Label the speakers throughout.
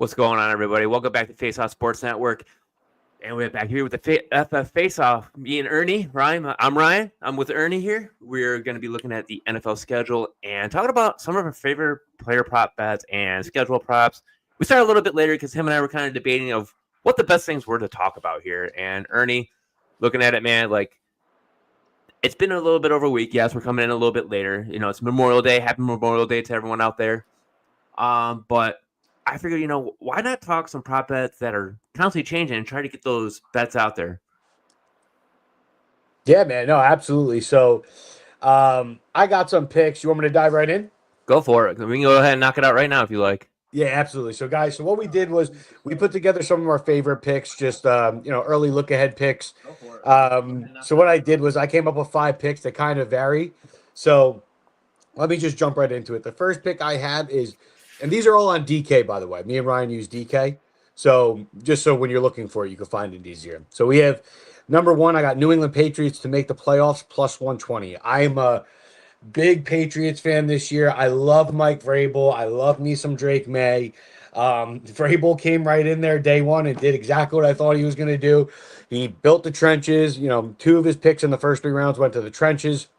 Speaker 1: What's going on, everybody? Welcome back to Faceoff Sports Network. And we're back here with the FF Faceoff. Me and Ernie, Ryan. I'm Ryan. I'm with Ernie here. We're going to be looking at the NFL schedule and talking about some of our favorite player prop bets and schedule props. We started a little bit later because him and I were kind of debating of what the best things were to talk about here. And Ernie, looking at it, man, like it's been a little bit over a week. Yes, we're coming in a little bit later. You know, it's Memorial Day. Happy Memorial Day to everyone out there. But I figured, why not talk some prop bets that are constantly changing and try to get those bets out there?
Speaker 2: Yeah, man. No, absolutely. So, I got some picks. You want me to dive right in?
Speaker 1: Go for it. We can go ahead and knock it out right now if you like.
Speaker 2: Yeah, absolutely. So, guys, so what we did was we put together some of our favorite picks, just early look ahead picks. So what I did was I came up with 5 picks that kind of vary. So let me just jump right into it. The first pick I have is, and these are all on DK, by the way. Me and Ryan use DK. So just so when you're looking for it, you can find it easier. So we have number one, I got New England Patriots to make the playoffs plus 120. I am a big Patriots fan this year. I love Mike Vrabel. I love me some Drake May. Vrabel came right in there day one and did exactly what I thought he was going to do. He built the trenches. 2 of his picks in the first 3 rounds went to the trenches.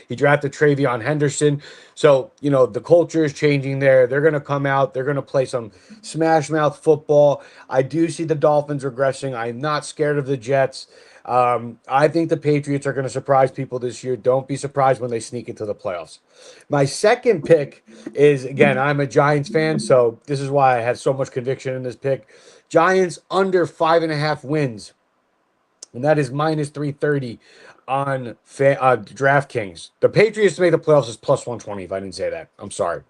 Speaker 2: He drafted Travion Henderson. So, the culture is changing there. They're going to come out. They're going to play some smash mouth football. I do see the Dolphins regressing. I'm not scared of the Jets. I think the Patriots are going to surprise people this year. Don't be surprised when they sneak into the playoffs. My second pick is, again, I'm a Giants fan, so this is why I have so much conviction in this pick. Giants under 5.5 wins, and that is minus 330 on DraftKings. The Patriots to make the playoffs is plus 120, if I didn't say that. I'm sorry.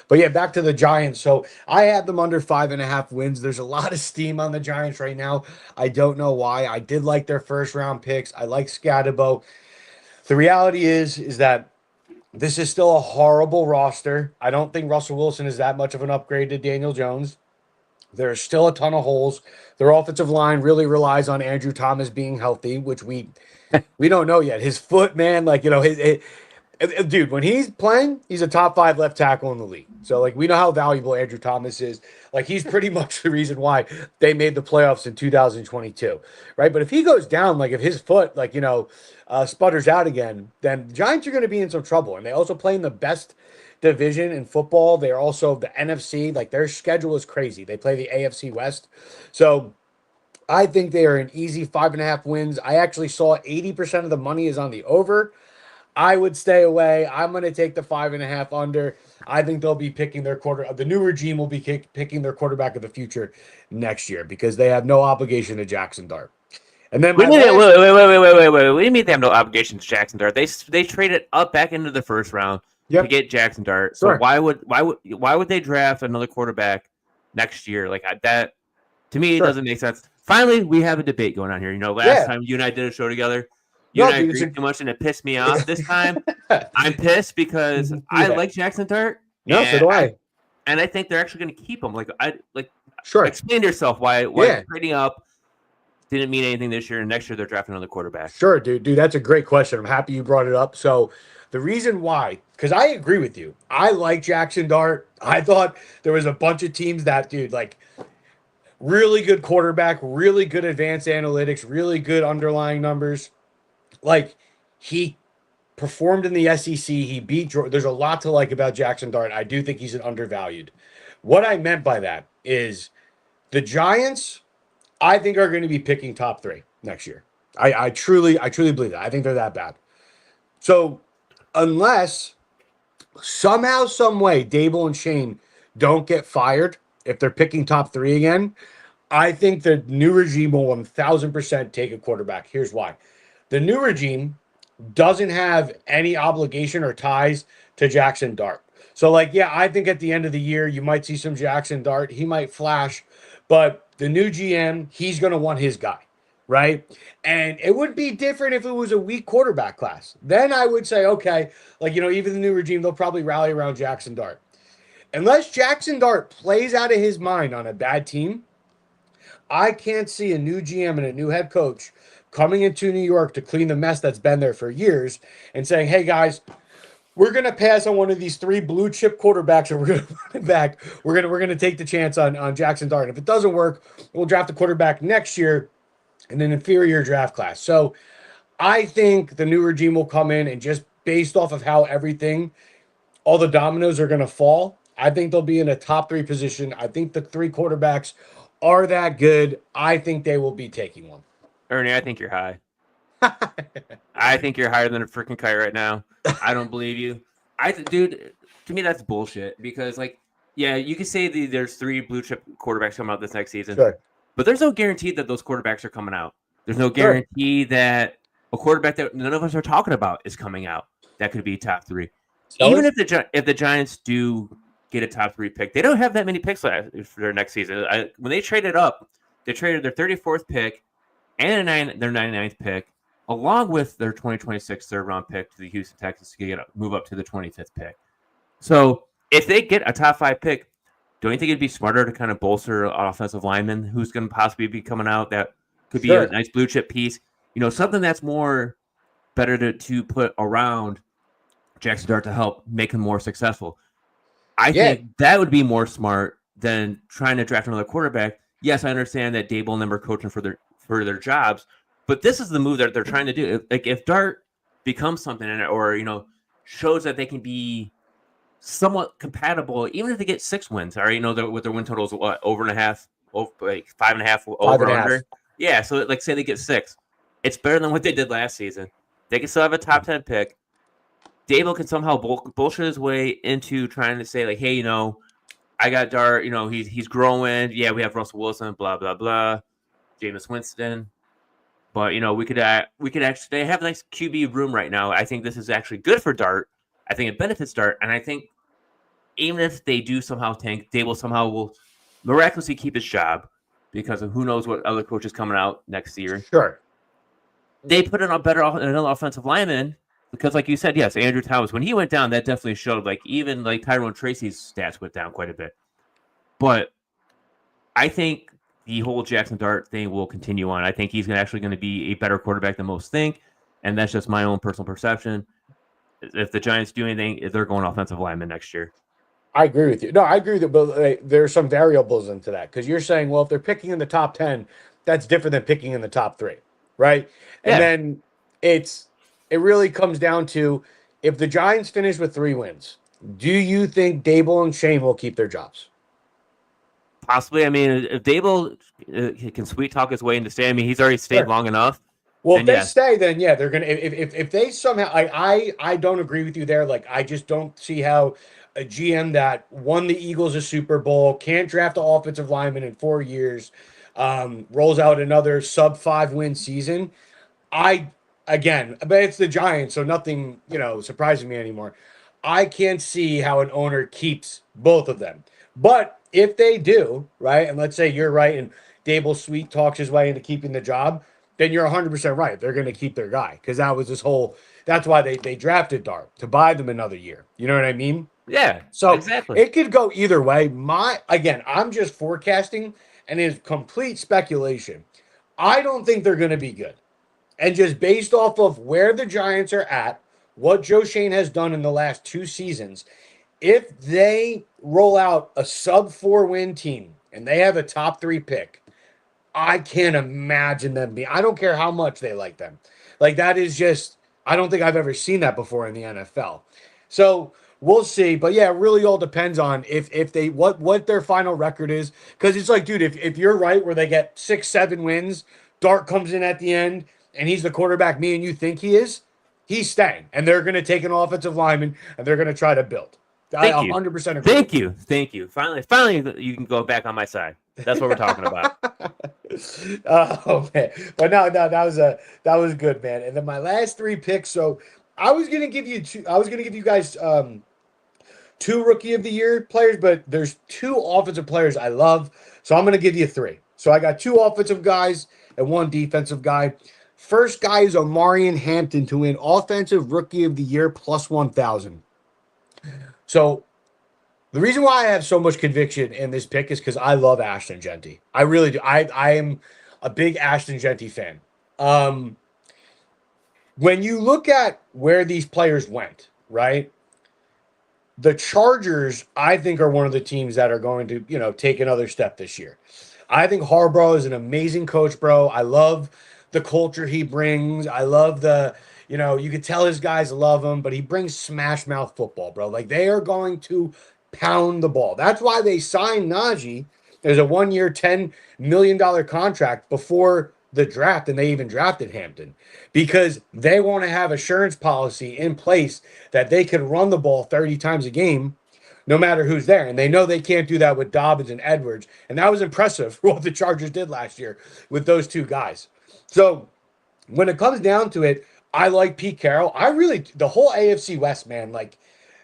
Speaker 2: But yeah, back to the Giants. So I had them under 5.5 wins. There's a lot of steam on the Giants right now. I don't know why. I did like their first round picks. I like Scatterbo. The reality is that this is still a horrible roster. I don't think Russell Wilson is that much of an upgrade to Daniel Jones. There's still a ton of holes. Their offensive line really relies on Andrew Thomas being healthy, which we don't know yet. His foot, man, dude, when he's playing, he's a top 5 left tackle in the league. So, we know how valuable Andrew Thomas is. He's pretty much the reason why they made the playoffs in 2022, right? But if he goes down, if his foot, sputters out again, then the Giants are going to be in some trouble. And they also play in the best division in football. They're also the NFC. Their schedule is crazy. They play the AFC West. So I think they are an easy 5.5 wins. I actually saw 80% of the money is on the over. I would stay away. I'm going to take the 5.5 under. I think they'll be picking their the new regime will be picking their quarterback of the future next year because they have no obligation to Jackson Dart. And then
Speaker 1: wait. What do you mean they have no obligation to Jackson Dart? They traded up back into the first round to get Jackson Dart. So
Speaker 2: Sure.
Speaker 1: why would they draft another quarterback next year? That to me, it doesn't make sense. Finally, we have a debate going on here. Last time you and I did a show together, you and I agreed too much, and it pissed me off. This time, I'm pissed because I like Jackson Dart.
Speaker 2: No, so do I.
Speaker 1: And I think they're actually going to keep him.
Speaker 2: Sure.
Speaker 1: Explain to yourself why trading up didn't mean anything this year, and next year they're drafting another quarterback.
Speaker 2: Sure, dude, that's a great question. I'm happy you brought it up. So the reason why, because I agree with you. I like Jackson Dart. I thought there was a bunch of teams that, dude, really good quarterback, really good advanced analytics, really good underlying numbers. He performed in the SEC. He beat Georgia. There's a lot to like about Jackson Dart. I do think he's an undervalued. What I meant by that is the Giants, I think, are going to be picking top 3 next year. I truly believe that. I think they're that bad. So unless somehow, some way, Dable and Shane don't get fired, if they're picking top 3 again, I think the new regime will 1,000% take a quarterback. Here's why. The new regime doesn't have any obligation or ties to Jackson Dart. So, I think at the end of the year, you might see some Jackson Dart. He might flash, but the new GM, he's going to want his guy, right? And it would be different if it was a weak quarterback class. Then I would say, okay, even the new regime, they'll probably rally around Jackson Dart. Unless Jackson Dart plays out of his mind on a bad team, I can't see a new GM and a new head coach coming into New York to clean the mess that's been there for years and saying, hey, guys, we're gonna pass on one of these 3 blue chip quarterbacks, and we're gonna run it back. We're gonna take the chance on Jackson Dart. If it doesn't work, we'll draft a quarterback next year in an inferior draft class. So I think the new regime will come in and just based off of how everything, all the dominoes are gonna fall. I think they'll be in a top 3 position. I think the 3 quarterbacks are that good. I think they will be taking one.
Speaker 1: Ernie, I think you're high. I think you're higher than a freaking kite right now. I don't believe you. Dude, to me that's bullshit because yeah, you can say there's 3 blue chip quarterbacks coming out this next season,
Speaker 2: Sure.
Speaker 1: but there's no guarantee that those quarterbacks are coming out. There's no
Speaker 2: Sure.
Speaker 1: guarantee that a quarterback that none of us are talking about is coming out. That could be top 3.
Speaker 2: So
Speaker 1: Even if the Giants do get a top 3 pick, they don't have that many picks for their next season. When they traded up, they traded their 34th pick and their 99th pick, along with their 2026 third-round pick to the Houston Texans to move up to the 25th pick. So if they get a top 5 pick, don't you think it'd be smarter to kind of bolster an offensive lineman who's going to possibly be coming out that could be a nice blue chip piece? Something that's more better to put around Jackson Dart to help make him more successful. I think that would be more smart than trying to draft another quarterback. Yes, I understand that Dable and them are coaching for their jobs, but this is the move that they're trying to do. If Dart becomes something in it, or shows that they can be somewhat compatible, even if they get 6 wins, all right, with their win totals, what, over 5.5, over under. Yeah, so say they get 6, it's better than what they did last season. They can still have a top 10 pick. Dable can somehow bullshit his way into trying to say hey, I got Dart. He's growing. Yeah, we have Russell Wilson. Blah blah blah. Jameis Winston. But we could actually they have a nice QB room right now. I think this is actually good for Dart. I think it benefits Dart, and I think even if they do somehow tank, Dable somehow will miraculously keep his job because of who knows what other coaches coming out next year.
Speaker 2: Sure.
Speaker 1: They put in another offensive lineman. Because, like you said, yes, Andrew Thomas, when he went down, that definitely showed. Even Tyrone Tracy's stats went down quite a bit. But I think the whole Jackson Dart thing will continue on. I think he's actually going to be a better quarterback than most think, and that's just my own personal perception. If the Giants do anything, they're going offensive lineman next year.
Speaker 2: I agree with you. No, I agree with you, but there's some variables into that because you're saying, well, if they're picking in the top 10, that's different than picking in the top 3, right? And then it really comes down to if the Giants finish with 3 wins, do you think Dable and Shane will keep their jobs?
Speaker 1: Possibly. I mean, if Dable can sweet talk his way into staying, I mean, he's already stayed long enough.
Speaker 2: Well, if they stay, then yeah, they're gonna. If they somehow, I don't agree with you there. I just don't see how a GM that won the Eagles a Super Bowl can't draft an offensive lineman in 4 years, rolls out another sub 5 win season. Again, but it's the Giants, so nothing, surprising me anymore. I can't see how an owner keeps both of them. But if they do, right, and let's say you're right and Dable sweet talks his way into keeping the job, then you're 100% right. They're going to keep their guy because that was that's why they drafted Dart, to buy them another year. You know what I mean?
Speaker 1: Yeah,
Speaker 2: so
Speaker 1: exactly.
Speaker 2: It could go either way. I'm just forecasting and it's complete speculation. I don't think they're going to be good. And just based off of where the Giants are at, what Joe Shane has done in the last 2 seasons, if they roll out a sub 4 win team and they have a top 3 pick, I can't imagine them being. I don't care how much they like them. That is just, I don't think I've ever seen that before in the NFL. So we'll see. But yeah, it really all depends on if they what their final record is. Because it's dude, if you're right where they get 6, 7 wins, Dart comes in at the end, and he's the quarterback me and you think he is, he's staying. And they're going to take an offensive lineman, and they're going to try to build. I 100% agree.
Speaker 1: Thank you. Finally, you can go back on my side. That's what we're talking about.
Speaker 2: Oh, man. But no, that was good, man. And then my last 3 picks. So I was going to give you guys 2 Rookie of the Year players, but there's 2 offensive players I love. So I'm going to give you 3. So I got 2 offensive guys and 1 defensive guy. First guy is Omarion Hampton to win Offensive Rookie of the Year plus 1,000. So the reason why I have so much conviction in this pick is because I love Ashton Jeanty. I really do. I am a big Ashton Jeanty fan. When you look at where these players went, right? The Chargers, I think, are one of the teams that are going to, take another step this year. I think Harbaugh is an amazing coach, bro. I love the culture he brings. I love you could tell his guys love him, but he brings smash mouth football, bro. Like they are going to pound the ball. That's why they signed Najee. There's a 1-year, $10 million contract before the draft, and they even drafted Hampton because they want to have assurance policy in place that they can run the ball 30 times a game no matter who's there. And they know they can't do that with Dobbins and Edwards. And that was impressive what the Chargers did last year with those two guys. So when it comes down to it, I like Pete Carroll. The whole AFC West, man, like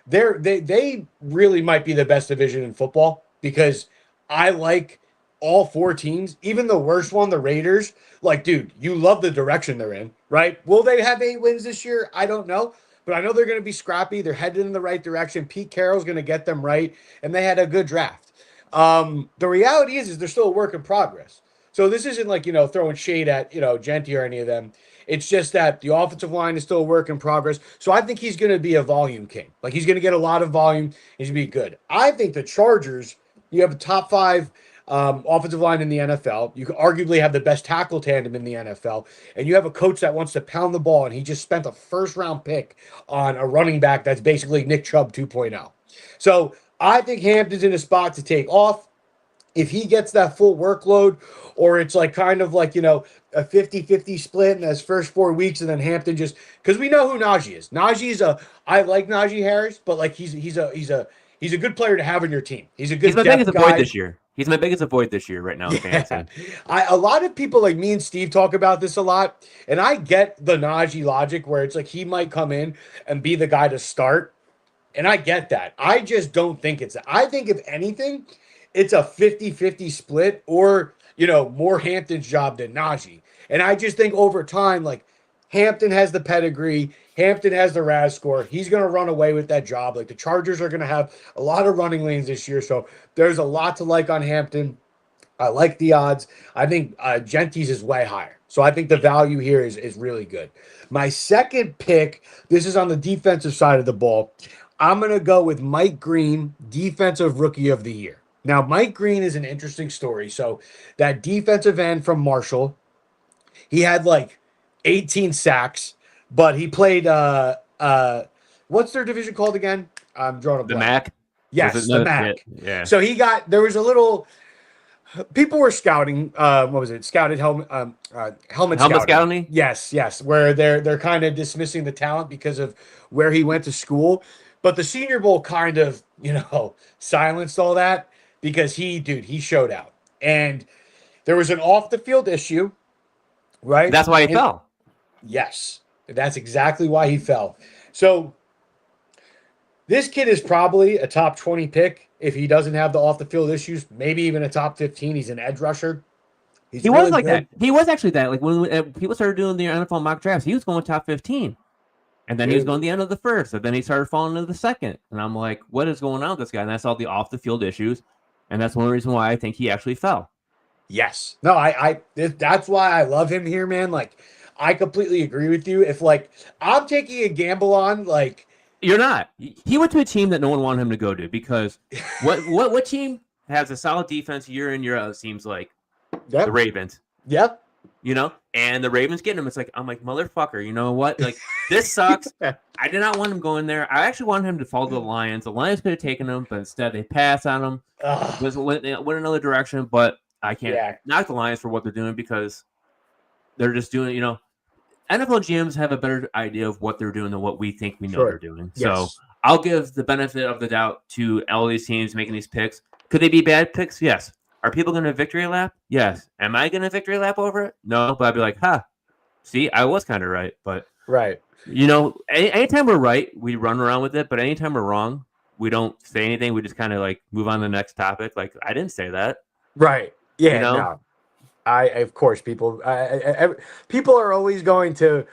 Speaker 2: they really might be the best division in football because I like all four teams, even the worst one, the Raiders. Like, dude, you love the direction they're in, right? Will they have 8 wins this year? I don't know. But I know they're going to be scrappy. They're headed in the right direction. Pete Carroll's going to get them right. And they had a good draft. The reality is they're still a work in progress. So this isn't like, throwing shade at, Genti or any of them. It's just that the offensive line is still a work in progress. So I think he's going to be a volume king. Like he's going to get a lot of volume. He's going to be good. I think the Chargers, you have a top 5 offensive line in the NFL. You could arguably have the best tackle tandem in the NFL. And you have a coach that wants to pound the ball, and he just spent a first-round pick on a running back that's basically Nick Chubb 2.0. So I think Hampton's in a spot to take off. If he gets that full workload, or it's like kind of like, a 50-50 split in his first 4 weeks, and then Hampton just because we know who Najee is. I like Najee Harris, but like he's a good player to have on your team. He's a good
Speaker 1: He's my
Speaker 2: depth
Speaker 1: biggest
Speaker 2: guy.
Speaker 1: avoid this year. He's my biggest avoid this year right now in fantasy.
Speaker 2: A lot of people like me and Steve talk about this a lot, and I get the Najee logic where it's like he might come in and be the guy to start, and I get that. I just don't think it's that. I think if anything, it's a 50-50 split or, more Hampton's job than Najee. And I just think over time, like Hampton has the pedigree, Hampton has the RAS score. He's going to run away with that job. Like the Chargers are going to have a lot of running lanes this year. So there's a lot to like on Hampton. I like the odds. I think Genti's is way higher. So I think the value here is really good. My second pick, this is on the defensive side of the ball. I'm going to go with Mike Green, Defensive Rookie of the Year. Now, Mike Green is an interesting story. So that defensive end from Marshall, he had like 18 sacks, but he played what's their division called again? I'm drawing a blank.
Speaker 1: The MAC?
Speaker 2: Yes, the MAC.
Speaker 1: Yeah.
Speaker 2: So there was a little people were scouting, what was it? Scouted helmet scouting. Yes, where they're kind of dismissing the talent because of where he went to school. But the Senior Bowl kind of, silenced all that because he showed out. And there was an off the field issue, right?
Speaker 1: That's why he fell.
Speaker 2: Yes, that's exactly why he fell. So this kid is probably a top 20 pick if he doesn't have the off the field issues, maybe even a top 15. He's an edge rusher.
Speaker 1: He was like that. He was actually that. Like when people started doing the NFL mock drafts, he was going top 15. And then he was going the end of the first. And then he started falling into the second. And I'm like, what is going on with this guy? And that's all the off the field issues. And that's one reason why I think he actually fell.
Speaker 2: Yes. No, that's why I love him here, man. Like, I completely agree with you. If like I'm taking a gamble on like
Speaker 1: you're not. He went to a team that no one wanted him to go to because what team has a solid defense year in year out? It seems like the Ravens.
Speaker 2: Yep.
Speaker 1: And the Ravens getting him. It's like I'm like motherfucker. You know what? Like this sucks. I did not want him going there. I actually wanted him to follow the Lions. The Lions could have taken him, but instead they passed on him. Went another direction, but I can't knock the Lions for what they're doing because they're just doing. NFL GMs have a better idea of what they're doing than what we think we know they're doing. Yes. So I'll give the benefit of the doubt to all these teams making these picks. Could they be bad picks? Yes. Are people going to victory lap? Yes. Am I going to victory lap over it? No, but I'd be like, see, I was kind of right. But,
Speaker 2: right.
Speaker 1: Anytime we're right, we run around with it. But anytime we're wrong, we don't say anything. We just kind of like move on to the next topic. Like, I didn't say that.
Speaker 2: Right. Yeah. No. Of course, people are always going to,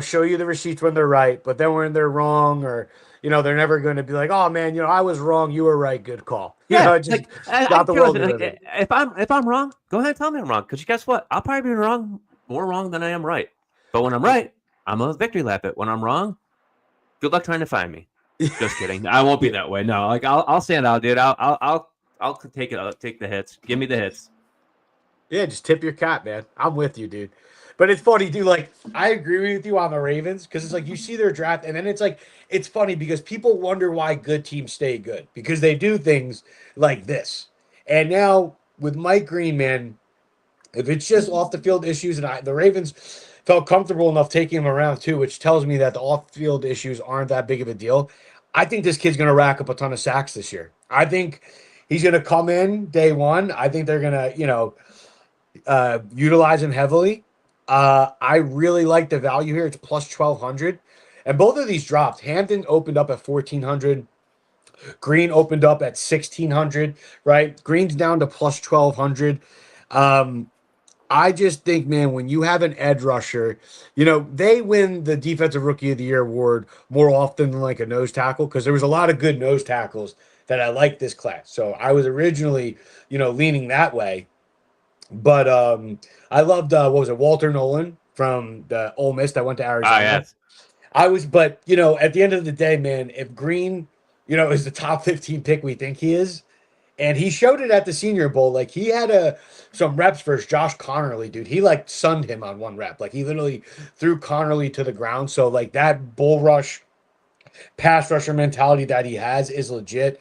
Speaker 2: show you the receipts when they're right, but then when they're wrong or, they're never going to be like, oh man, I was wrong. You were right. Good call. Just not the world.
Speaker 1: If I'm wrong, go ahead and tell me I'm wrong. Because guess what? I'll probably be more wrong than I am right. But when I'm right, I'm a victory lap it. When I'm wrong, good luck trying to find me. Just kidding. I won't be that way. No, like I'll stand out, dude. I'll take it. I'll take the hits. Give me the hits.
Speaker 2: Yeah, just tip your cap, man. I'm with you, dude. But it's funny, dude. Like, I agree with you on the Ravens because it's like you see their draft, and then it's like it's funny because people wonder why good teams stay good because they do things like this. And now with Mike Green, man, if it's just off the field issues, and the Ravens felt comfortable enough taking him around too, which tells me that the off field issues aren't that big of a deal. I think this kid's going to rack up a ton of sacks this year. I think he's going to come in day one. I think they're going to, utilize him heavily. I really like the value here. It's plus 1,200. And both of these dropped. Hampton opened up at 1,400. Green opened up at 1,600, right? Green's down to plus 1,200. I just think, man, when you have an edge rusher, they win the Defensive Rookie of the Year award more often than like a nose tackle because there was a lot of good nose tackles that I liked this class. So I was originally, leaning that way. But I loved what was it, Walter Nolan from the Ole Miss that went to
Speaker 1: Ah,
Speaker 2: Arizona.
Speaker 1: yes.
Speaker 2: But at the end of the day, man, if Green, is the top 15 pick we think he is, and he showed it at the Senior Bowl, like he had some reps versus Josh Connerly, dude. He like sunned him on one rep, like he literally threw Connerly to the ground. So like that bull rush, pass rusher mentality that he has is legit.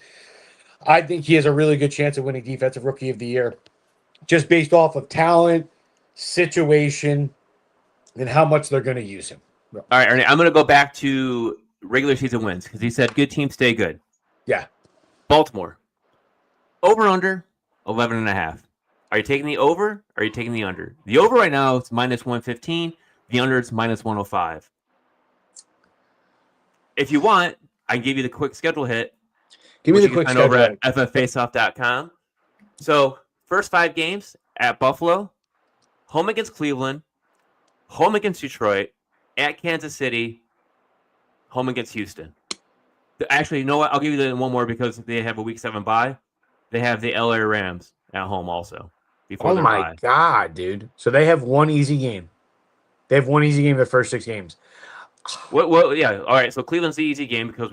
Speaker 2: I think he has a really good chance of winning Defensive Rookie of the Year just based off of talent, situation, and how much they're going to use him.
Speaker 1: All right, Ernie. I'm going to go back to regular season wins because he said good teams stay good.
Speaker 2: Yeah.
Speaker 1: Baltimore over under 11.5. Are you taking the over? Or are you taking the under? The over right now is minus 115. The under is minus 105. If you want, I can give you the quick schedule hit.
Speaker 2: Give me the quick schedule
Speaker 1: over at fffaceoff.com. So first 5 games at Buffalo, home against Cleveland, home against Detroit, at Kansas City, home against Houston. Actually, you know what? I'll give you the one more because they have a Week 7 bye. They have the LA Rams at home also.
Speaker 2: Oh my God, dude! So they have one easy game. They have one easy game the first 6 games.
Speaker 1: Well, yeah. All right. So Cleveland's the easy game because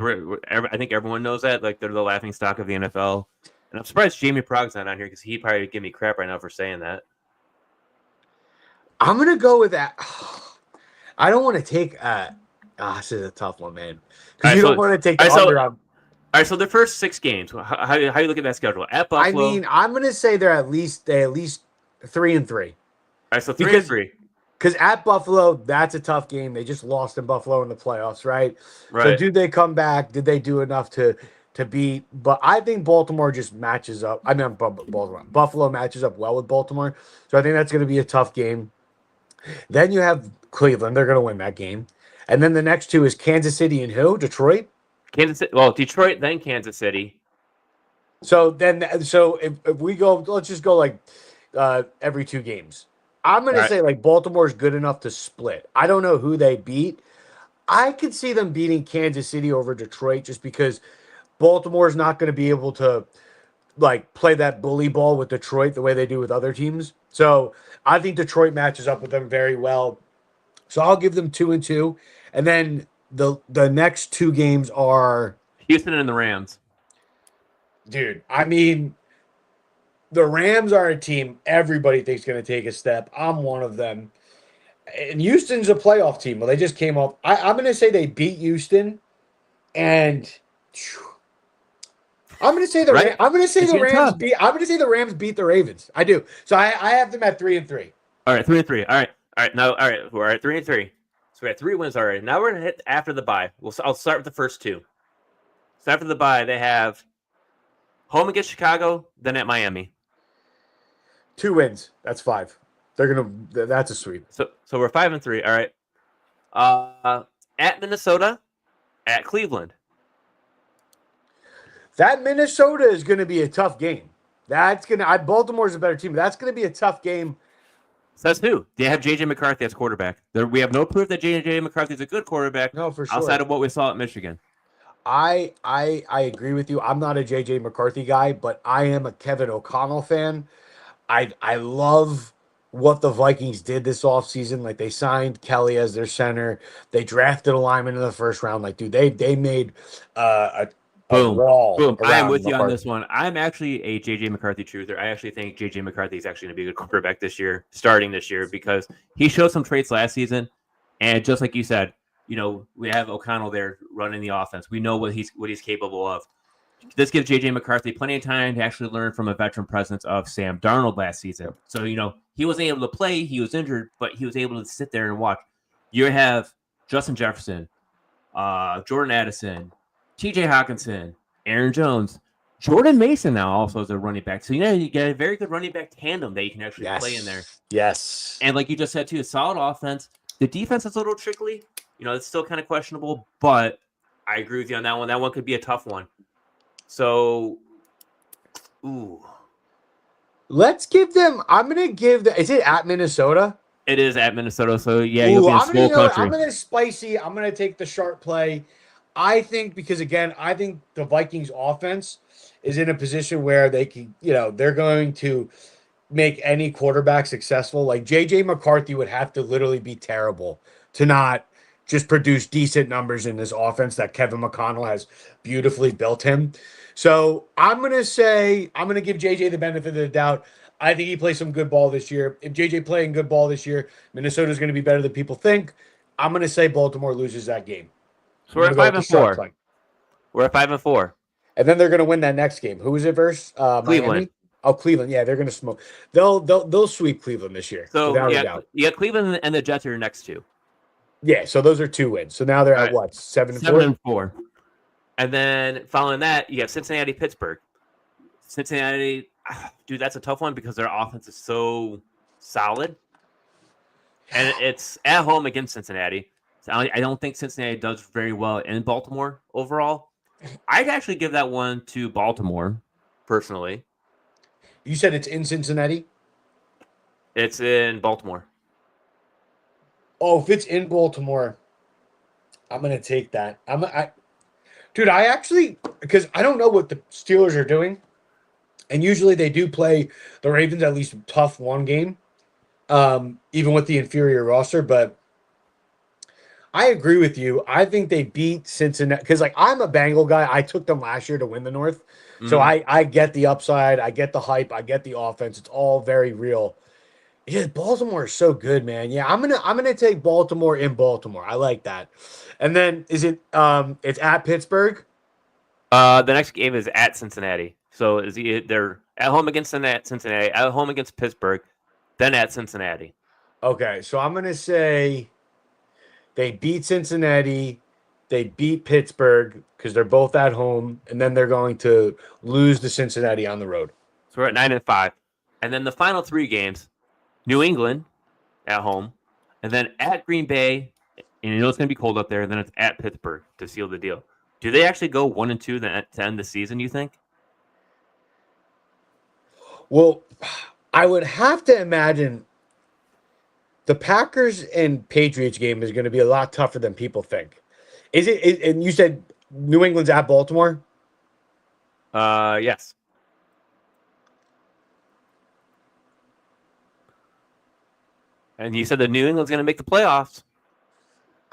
Speaker 1: I think everyone knows that. Like they're the laughing stock of the NFL. And I'm surprised Jamie Prog's not on here because he'd probably give me crap right now for saying that.
Speaker 2: I'm gonna go with that. I don't want to take. This is a tough one, man. Because you don't want to take the under on.
Speaker 1: All right, so the first 6 games. How you look at that schedule at Buffalo?
Speaker 2: I mean, I'm gonna say they're at least 3-3.
Speaker 1: All right, so 3-3.
Speaker 2: Because at Buffalo, that's a tough game. They just lost in Buffalo in the playoffs, right?
Speaker 1: Right.
Speaker 2: So, did they come back? Did they do enough to beat? But I think Baltimore just matches up. I mean, Buffalo matches up well with Baltimore. So, I think that's going to be a tough game. Then you have Cleveland. They're going to win that game. And then the next 2 is Kansas City and who? Detroit?
Speaker 1: Detroit, then Kansas City.
Speaker 2: So, if we go, let's just go like every 2 games. I'm going to say like Baltimore's good enough to split. I don't know who they beat. I could see them beating Kansas City over Detroit just because Baltimore's not going to be able to like play that bully ball with Detroit the way they do with other teams. So I think Detroit matches up with them very well. So I'll give them 2-2. And then the next 2 games are
Speaker 1: Houston and the Rams.
Speaker 2: Dude, I mean, the Rams are a team everybody thinks going to take a step. I'm one of them. And Houston's a playoff team. Well, they just came off. I'm going to say they beat Houston, and I'm going to say the Rams. I'm going to say the Rams beat. I'm going to say the Rams beat the Ravens. I do. So I have them at 3-3.
Speaker 1: All right, 3-3. All right. Now, all right, we're at 3-3. So we had 3 wins already. Now we're going to hit after the bye. I'll start with the first 2. So after the bye, they have home against Chicago, then at Miami.
Speaker 2: 2 wins. That's 5. That's a sweep.
Speaker 1: So we're 5-3. All right. At Minnesota, at Cleveland.
Speaker 2: That Minnesota is going to be a tough game. Baltimore's a better team. But that's going to be a tough game.
Speaker 1: Says who? They have J.J. McCarthy as quarterback. We have no proof that J.J. McCarthy is a good quarterback.
Speaker 2: No, for sure.
Speaker 1: Outside of what we saw at Michigan.
Speaker 2: I agree with you. I'm not a J.J. McCarthy guy, but I am a Kevin O'Connell fan. I love what the Vikings did this offseason. Like, they signed Kelly as their center. They drafted a lineman in the first round. Like, dude, they made a
Speaker 1: Boom.
Speaker 2: wall
Speaker 1: Boom. I am
Speaker 2: around
Speaker 1: with you on
Speaker 2: McCarthy.
Speaker 1: this one. I'm actually a JJ McCarthy truther. I actually think JJ McCarthy is actually going to be a good quarterback this year, starting this year, because he showed some traits last season. And just like you said, we have O'Connell there running the offense. We know what he's capable of. This gives JJ McCarthy plenty of time to actually learn from a veteran presence of Sam Darnold last season. So, he wasn't able to play. He was injured, but he was able to sit there and watch. You have Justin Jefferson, Jordan Addison, TJ Hawkinson, Aaron Jones, Jordan Mason now also as a running back. So, you get a very good running back tandem that you can actually play in there.
Speaker 2: Yes.
Speaker 1: And like you just said, too, a solid offense. The defense is a little trickly. It's still kind of questionable, but I agree with you on that one. That one could be a tough one. So,
Speaker 2: Let's give them. I'm gonna give the. Is it at Minnesota?
Speaker 1: it is at Minnesota. So yeah, you'll be in swole country.
Speaker 2: I'm gonna spicy. I'm gonna take the sharp play. I think because again, I think the Vikings offense is in a position where they can, they're going to make any quarterback successful. Like JJ McCarthy would have to literally be terrible to not just produce decent numbers in this offense that Kevin McConnell has beautifully built him. So I'm going to give JJ the benefit of the doubt. I think he plays some good ball this year. If JJ playing good ball this year, Minnesota's going to be better than people think. I'm going to say Baltimore loses that game.
Speaker 1: So we're at 5-4. We're at 5-4.
Speaker 2: And then they're going to win that next game. Who is it versus?
Speaker 1: Cleveland.
Speaker 2: Miami? Oh, Cleveland. Yeah, they're going to smoke. They'll sweep Cleveland this year.
Speaker 1: So
Speaker 2: without a doubt.
Speaker 1: Yeah, Cleveland and the Jets are next two.
Speaker 2: Yeah, so those are 2 wins. So now they're at what? 7-4?
Speaker 1: And then following that, you have Cincinnati, Pittsburgh. Cincinnati, dude, that's a tough one because their offense is so solid. And it's at home against Cincinnati. So I don't think Cincinnati does very well in Baltimore overall. I'd actually give that one to Baltimore, personally.
Speaker 2: You said it's in Cincinnati?
Speaker 1: It's in Baltimore.
Speaker 2: Oh, if it's in Baltimore, I'm going to take that. Dude, because I don't know what the Steelers are doing. And usually they do play the Ravens at least a tough one game, even with the inferior roster. But I agree with you. I think they beat Cincinnati because, I'm a Bengal guy. I took them last year to win the North. Mm-hmm. So I get the upside. I get the hype. I get the offense. It's all very real. Yeah, Baltimore is so good, man. Yeah, I'm gonna take Baltimore in Baltimore. I like that. And then is it it's at Pittsburgh?
Speaker 1: The next game is at Cincinnati. So they're at home against Cincinnati, at home against Pittsburgh, then at Cincinnati.
Speaker 2: Okay, so I'm gonna say they beat Cincinnati, they beat Pittsburgh because they're both at home, and then they're going to lose to Cincinnati on the road.
Speaker 1: So we're at 9-5, and then the final 3 games. New England at home, and then at Green Bay, and it's going to be cold up there, and then it's at Pittsburgh to seal the deal. Do they actually go 1-2 to end the season, you think?
Speaker 2: Well, I would have to imagine the Packers and Patriots game is going to be a lot tougher than people think. And you said New England's at Baltimore?
Speaker 1: Yes. And you said that New England's going to make the playoffs.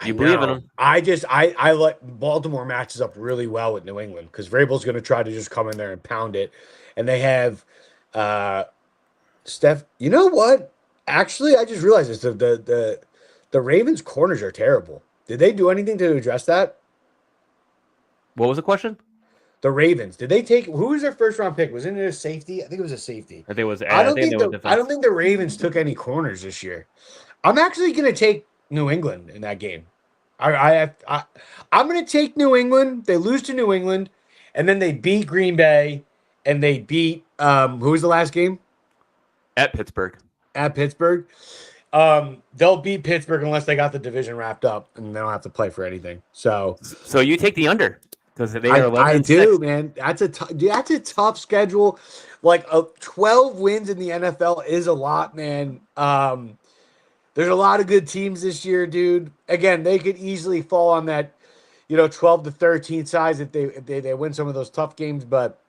Speaker 1: You believe in them?
Speaker 2: I like Baltimore matches up really well with New England because Vrabel's going to try to just come in there and pound it, and they have Steph. You know what? Actually, I just realized this: the Ravens' corners are terrible. Did they do anything to address that?
Speaker 1: What was the question?
Speaker 2: The Ravens. Did they take who was their first round pick? Wasn't it a safety? I think it was a safety.
Speaker 1: I think it was.
Speaker 2: I don't think the Ravens took any corners this year. I'm actually going to take New England in that game. I'm going to take New England. They lose to New England, and then they beat Green Bay, and they beat who was the last game?
Speaker 1: At Pittsburgh.
Speaker 2: At Pittsburgh. They'll beat Pittsburgh unless they got the division wrapped up, and they don't have to play for anything. So
Speaker 1: you take the under. They are
Speaker 2: I do, man. That's a tough schedule. 12 wins in the NFL is a lot, man. There's a lot of good teams this year, dude. Again, they could easily fall on that, 12 to 13 size if they win some of those tough games. But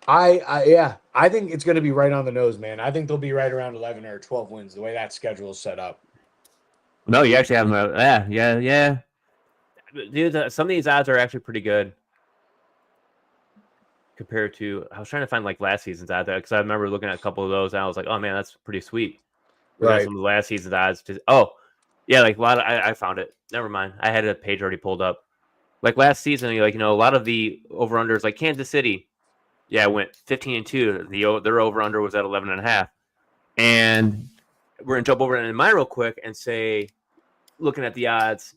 Speaker 2: I think it's going to be right on the nose, man. I think they'll be right around 11 or 12 wins the way that schedule is set up.
Speaker 1: No, you actually have them. Yeah. Dude, some of these odds are actually pretty good compared to. I was trying to find like last season's odds because I remember looking at a couple of those and I was like, oh man, that's pretty sweet. Looking at some of the last season's odds. Yeah, like a lot of. I found it. Never mind. I had a page already pulled up. Like last season, a lot of the over unders, like Kansas City. Yeah, went 15-2. Their over under was at 11.5. And we're gonna jump over into mine real quick and say, looking at the odds,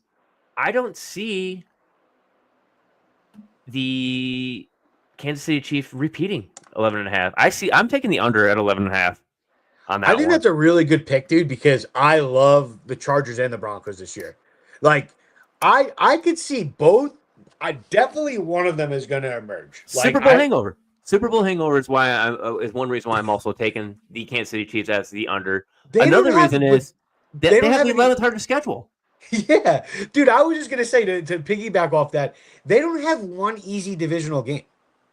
Speaker 1: I don't see the Kansas City Chiefs repeating 11.5. I'm taking the under at 11.5 on that.
Speaker 2: I think that's a really good pick, dude, because I love the Chargers and the Broncos this year. Like, I could see both. I definitely one of them is going to emerge.
Speaker 1: Super Bowl hangover. Super Bowl hangover is is one reason why I'm also taking the Kansas City Chiefs as the under. Another reason is they have the 11th hardest schedule.
Speaker 2: Yeah, dude, I was just going to say to piggyback off that, they don't have one easy divisional game.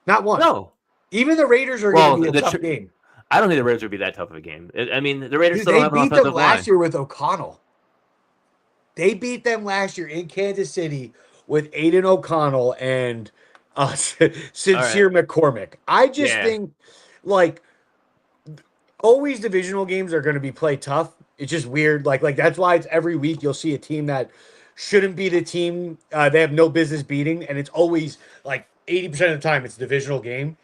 Speaker 2: Not one.
Speaker 1: No.
Speaker 2: Even the Raiders are going to be a tough game.
Speaker 1: I don't think the Raiders would be that tough of a game. I mean, the Raiders still have an offensive line.
Speaker 2: They beat them last year with O'Connell. They beat them last year in Kansas City with Aiden O'Connell and Sincere McCormick. I just think, like, always divisional games are going to be played tough. It's just weird. Like that's why it's every week you'll see a team that shouldn't beat a team they have no business beating, and it's always like 80% of the time it's a divisional game.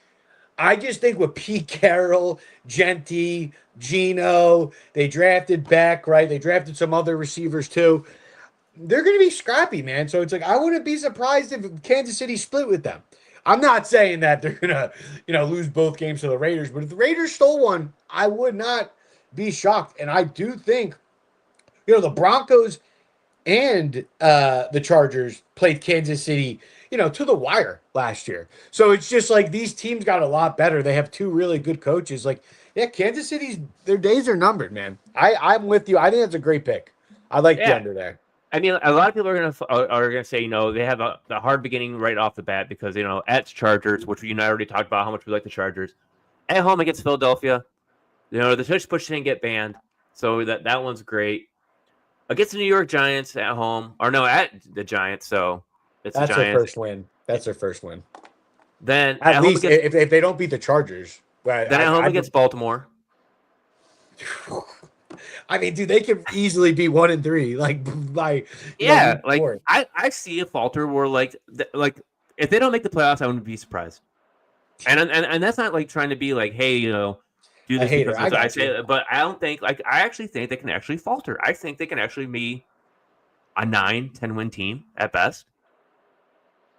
Speaker 2: I just think with Pete Carroll, Genty, Gino, they drafted Beck, right? They drafted some other receivers too. They're going to be scrappy, man. So it's like I wouldn't be surprised if Kansas City split with them. I'm not saying that they're going to, lose both games to the Raiders, but if the Raiders stole one, I would not be shocked. And I do think, the Broncos and the Chargers played Kansas City, to the wire last year. So it's just like these teams got a lot better. They have two really good coaches. Like, yeah, Kansas City's, their days are numbered, man. I'm with you. I think that's a great pick. I like the under there.
Speaker 1: I mean, a lot of people are gonna say, they have a hard beginning right off the bat because at Chargers, which I already talked about how much we like the Chargers. At home against Philadelphia, the tush push didn't get banned, so that one's great. Against the New York Giants at home, at the Giants, so
Speaker 2: that's their first win. That's their first win.
Speaker 1: Then
Speaker 2: at least if they don't beat the Chargers,
Speaker 1: then at home against Baltimore.
Speaker 2: I mean, dude, they could easily be 1-3.
Speaker 1: I see a falter where like if they don't make the playoffs, I wouldn't be surprised. And that's not like trying to be like, hey, do this because I say it, but I don't think I actually think they can actually falter. I think they can actually be a 9-10 win team at best.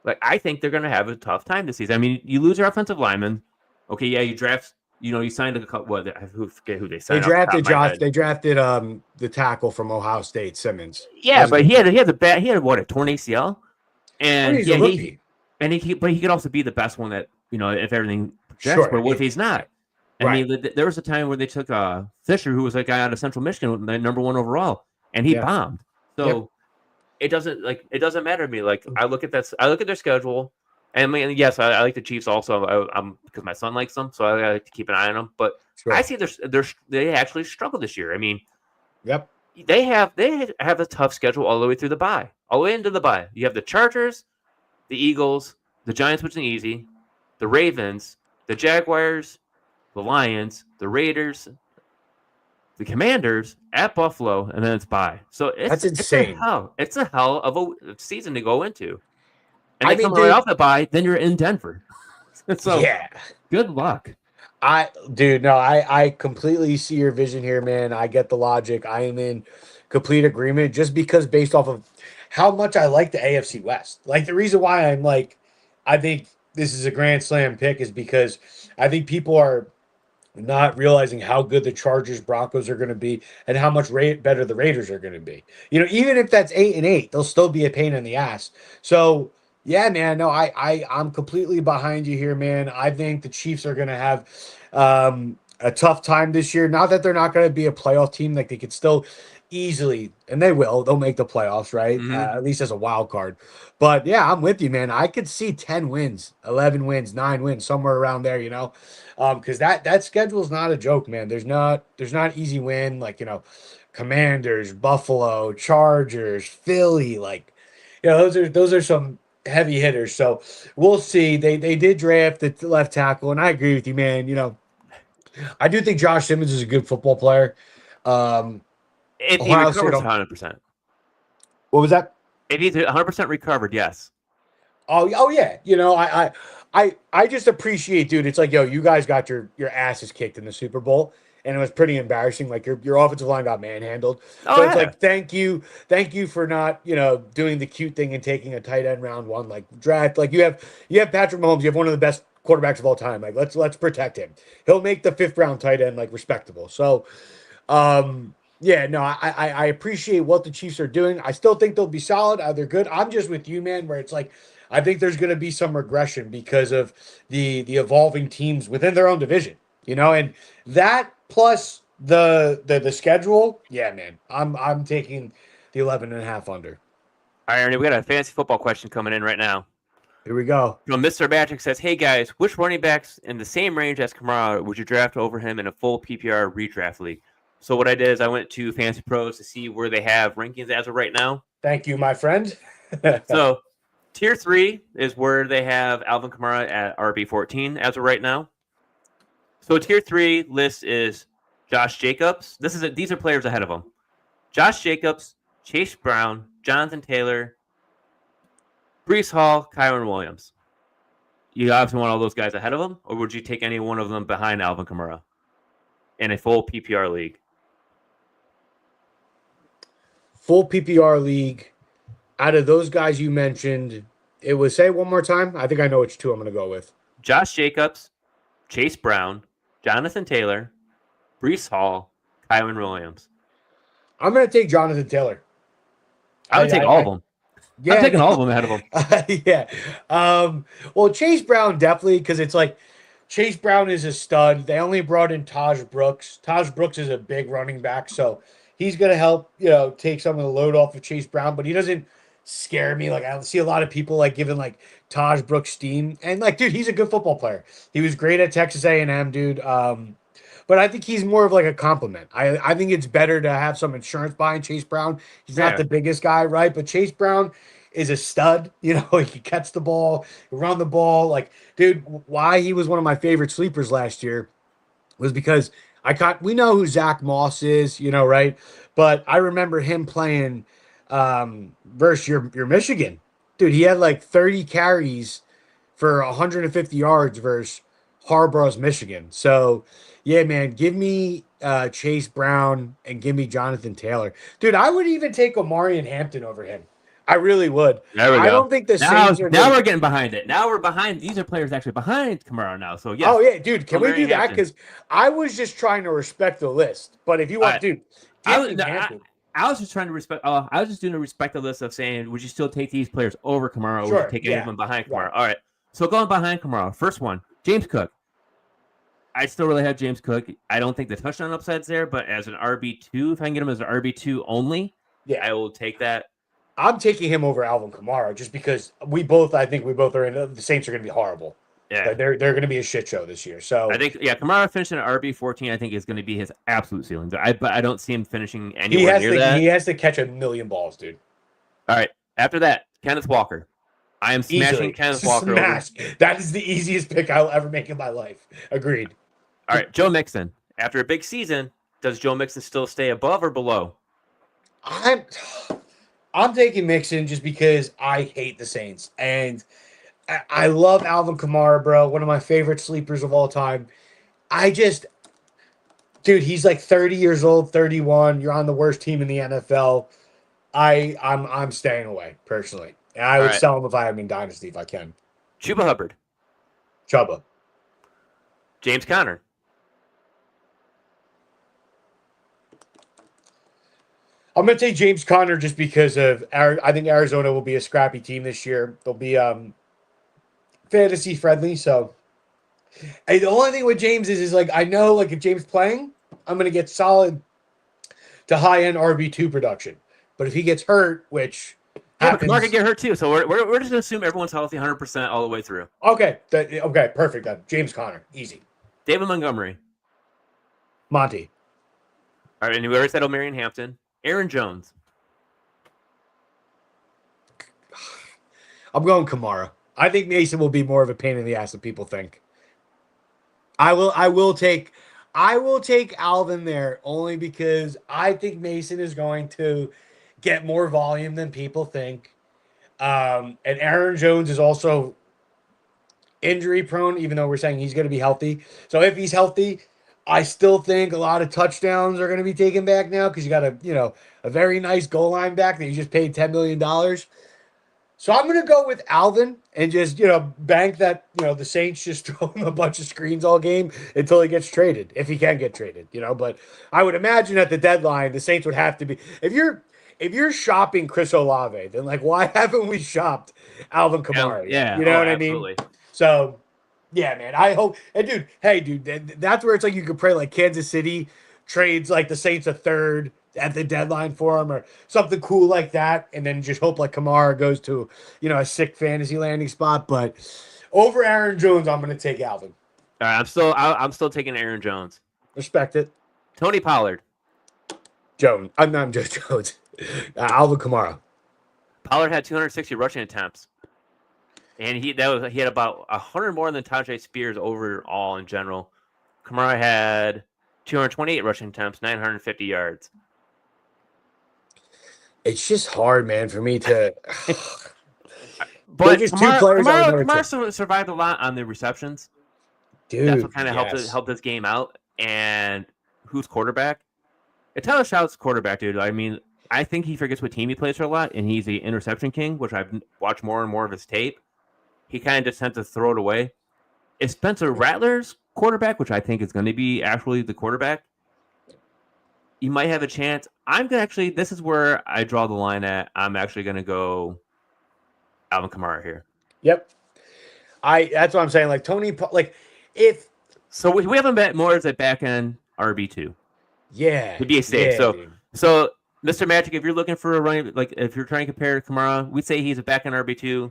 Speaker 1: Like I think they're going to have a tough time this season. I mean, you lose your offensive lineman. Okay, yeah, you draft. You signed a couple. Forget who they signed.
Speaker 2: They drafted Josh. They drafted the tackle from Ohio State, Simmons.
Speaker 1: Yeah, but he had a torn ACL, and he could also be the best one that if everything projects. Sure, but what if he's not? I mean, there was a time where they took Fisher, who was a guy out of Central Michigan, number 1 overall, and he bombed. So it doesn't matter to me. Like I look at their schedule. And I mean, yes, I like the Chiefs also. I'm because my son likes them, so I like to keep an eye on them. But I see they actually struggle this year. I mean, they have a tough schedule all the way through the bye, all the way into the bye. You have the Chargers, the Eagles, the Giants, which is easy, the Ravens, the Jaguars, the Lions, the Raiders, the Commanders at Buffalo, and then it's bye. So
Speaker 2: that's insane.
Speaker 1: It's a hell of a season to go into. And they come right off the bye, then you're in Denver. So good luck.
Speaker 2: I completely see your vision here, man. I get the logic. I am in complete agreement just because based off of how much I like the AFC West. Like the reason why I'm like, I think this is a grand slam pick is because I think people are not realizing how good the Chargers Broncos are going to be and how much better the Raiders are going to be. Even if that's 8-8, they'll still be a pain in the ass. So yeah, man. No, I'm completely behind you here, man. I think the Chiefs are going to have a tough time this year. Not that they're not going to be a playoff team, like they could still easily, and they will. They'll make the playoffs, right?
Speaker 1: Hmm.
Speaker 2: At least as a wild card. But yeah, I'm with you, man. I could see 10 wins, 11 wins, 9 wins, somewhere around there. Because that schedule is not a joke, man. There's not easy win like Commanders, Buffalo, Chargers, Philly, like those are some heavy hitters. So we'll see. They did draft the left tackle, and I agree with you, man. I do think Josh Simmons is a good football player. Um,
Speaker 1: If he
Speaker 2: Ohio State.
Speaker 1: recovers 100%.
Speaker 2: What was that?
Speaker 1: If he's 100% recovered, yes.
Speaker 2: Oh yeah. I just appreciate, dude. It's like, yo, you guys got your asses kicked in the Super Bowl, and it was pretty embarrassing. Like your offensive line got manhandled.
Speaker 1: Oh,
Speaker 2: So it's
Speaker 1: yeah.
Speaker 2: like, thank you for not, doing the cute thing and taking a tight end round one, like draft. Like you have Patrick Mahomes. You have one of the best quarterbacks of all time. Like let's protect him. He'll make the fifth round tight end like respectable. So yeah, no, I appreciate what the Chiefs are doing. I still think they'll be solid. They're good. I'm just with you, man, where it's like I think there's going to be some regression because of the evolving teams within their own division, and that plus the schedule. Yeah, man, I'm taking the 11.5 under.
Speaker 1: All right, Ernie, we got a fantasy football question coming in right now.
Speaker 2: Here we go.
Speaker 1: From Mr. Magic says, hey guys, which running backs in the same range as Kamara would you draft over him in a full PPR redraft league? So what I did is I went to Fantasy Pros to see where they have rankings as of right now.
Speaker 2: Thank you, my friend.
Speaker 1: So tier 3 is where they have Alvin Kamara at RB14 as of right now. So tier 3 list is Josh Jacobs. These are players ahead of him. Josh Jacobs, Chase Brown, Jonathan Taylor, Brees Hall, Kyron Williams. You obviously want all those guys ahead of him, or would you take any one of them behind Alvin Kamara in a full PPR league?
Speaker 2: Full PPR league. Out of those guys you mentioned, it was, say one more time. I think I know which two I'm going to go with.
Speaker 1: Josh Jacobs, Chase Brown, Jonathan Taylor, Brees Hall, Kyron Williams.
Speaker 2: I'm going to take Jonathan Taylor.
Speaker 1: I would take all of them.
Speaker 2: Yeah,
Speaker 1: I'm taking all of them ahead of him.
Speaker 2: Yeah. Well, Chase Brown definitely, because it's like Chase Brown is a stud. They only brought in Taj Brooks. Taj Brooks is a big running back, so he's going to help, take some of the load off of Chase Brown, but he doesn't scare me. Like I see a lot of people like giving like Taj Brooks steam, and like, dude, he's a good football player. He was great at Texas A&M, dude. But I think he's more of like a compliment. I think it's better to have some insurance behind Chase Brown. He's not the biggest guy, right? But Chase Brown is a stud. He catch the ball, run the ball. Like, dude, why he was one of my favorite sleepers last year was because we know who Zach Moss is, right? But I remember him playing versus your Michigan. Dude, he had like 30 carries for 150 yards versus Harbaugh's Michigan. So, yeah, man, give me Chase Brown and give me Jonathan Taylor. Dude, I would even take Omari and Hampton over him. I really would.
Speaker 1: There we go.
Speaker 2: I don't think the Saints are
Speaker 1: now we're getting behind it. Now we're behind. These are players actually behind Kamara now. So, yes.
Speaker 2: Oh, yeah, dude, can we
Speaker 1: Omari
Speaker 2: do
Speaker 1: and
Speaker 2: that?
Speaker 1: Hampton.
Speaker 2: Because I was just trying to respect the list. But if you want, dude,
Speaker 1: I
Speaker 2: give me Hampton.
Speaker 1: was just trying to respect. I was just doing a respect the list of saying, would you still take these players over Kamara, or would you take any of them behind Kamara? All right. So going behind Kamara, first one, James Cook. I still really have James Cook. I don't think the touchdown upside's there, but as an RB2, if I can get him as an RB2 only, I will take that.
Speaker 2: I'm taking him over Alvin Kamara just because I think we both are in the Saints are going to be horrible.
Speaker 1: Yeah,
Speaker 2: they're going to be a shit show this year. So
Speaker 1: I think Kamara finishing at RB14. I think is going to be his absolute ceiling. But I don't see him finishing anywhere near that.
Speaker 2: He has to catch a million balls, dude.
Speaker 1: All right. After that, Kenneth Walker. I am smashing Kenneth Walker.
Speaker 2: That is the easiest pick I'll ever make in my life. Agreed.
Speaker 1: All right, Joe Mixon. After a big season, does Joe Mixon still stay above or below?
Speaker 2: I'm taking Mixon just because I hate the Saints. And I love Alvin Kamara, bro. One of my favorite sleepers of all time. Dude, he's like 30 years old, 31. You're on the worst team in the NFL. I'm staying away, personally. And I would sell him if I had him in Dynasty if I can.
Speaker 1: Chuba Hubbard.
Speaker 2: Chuba.
Speaker 1: James Conner.
Speaker 2: I'm going to take James Conner just because I think Arizona will be a scrappy team this year. They'll be fantasy friendly, so Hey, the only thing with James is like I know like if James playing, I'm gonna get solid to high end RB2 production. But if he gets hurt, which
Speaker 1: Yeah, but Kamara could
Speaker 2: happens,
Speaker 1: get hurt too. So we're just gonna assume everyone's healthy 100% all the way through.
Speaker 2: okay, perfect. Then James Conner, easy.
Speaker 1: David Montgomery.
Speaker 2: Monty,
Speaker 1: All right, and we already said O'Marion Hampton. Aaron Jones.
Speaker 2: I'm going Kamara. I think Mason will be more of a pain in the ass than people think. I will take Alvin there only because I think Mason is going to get more volume than people think. And Aaron Jones is also injury prone, even though we're saying he's going to be healthy. So if he's healthy, I still think a lot of touchdowns are going to be taken back now because you got a very nice goal line back that you just paid $10 million. So I'm going to go with Alvin and just, bank that, the Saints just throw him a bunch of screens all game until he gets traded, if he can get traded, But I would imagine at the deadline, the Saints would have to be. If you're shopping Chris Olave, then like, why haven't we shopped Alvin Kamara yet?
Speaker 1: Yeah.
Speaker 2: You know
Speaker 1: Oh,
Speaker 2: what I mean?
Speaker 1: absolutely.
Speaker 2: So, yeah, man, I hope. And dude, hey, dude, that's where it's like you could pray like Kansas City trades like the Saints a third at the deadline for him or something cool like that, and then just hope like Kamara goes to a sick fantasy landing spot. But over Aaron Jones, I'm going to take Alvin.
Speaker 1: All right, I'm still taking Aaron Jones.
Speaker 2: Respect it.
Speaker 1: Tony Pollard.
Speaker 2: Jones. I'm not just Jones. Alvin Kamara.
Speaker 1: Pollard had 260 rushing attempts, and he had about 100 more than Tajay Spears overall in general. Kamara had 228 rushing attempts, 950 yards.
Speaker 2: It's just hard, man, for me to.
Speaker 1: But
Speaker 2: just two players
Speaker 1: Kamara survived a lot on the receptions.
Speaker 2: Dude,
Speaker 1: that's what kind of helped this game out. And who's quarterback? Tyler Shout's quarterback, dude. I mean, I think he forgets what team he plays for a lot, and he's the interception king, which I've watched more and more of his tape. He kind of just tends to throw it away. Is Spencer Rattler's quarterback, which I think is going to be actually the quarterback, you might have a chance. This is where I draw the line at. I'm actually going to go Alvin Kamara here.
Speaker 2: Yep. That's what I'm saying. Like Tony,
Speaker 1: so we have him bet more as a back end RB2.
Speaker 2: Yeah.
Speaker 1: To be safe.
Speaker 2: Yeah,
Speaker 1: so Mr. Magic, if you're looking for a running, like if you're trying to compare to Kamara, we'd say he's a back end RB2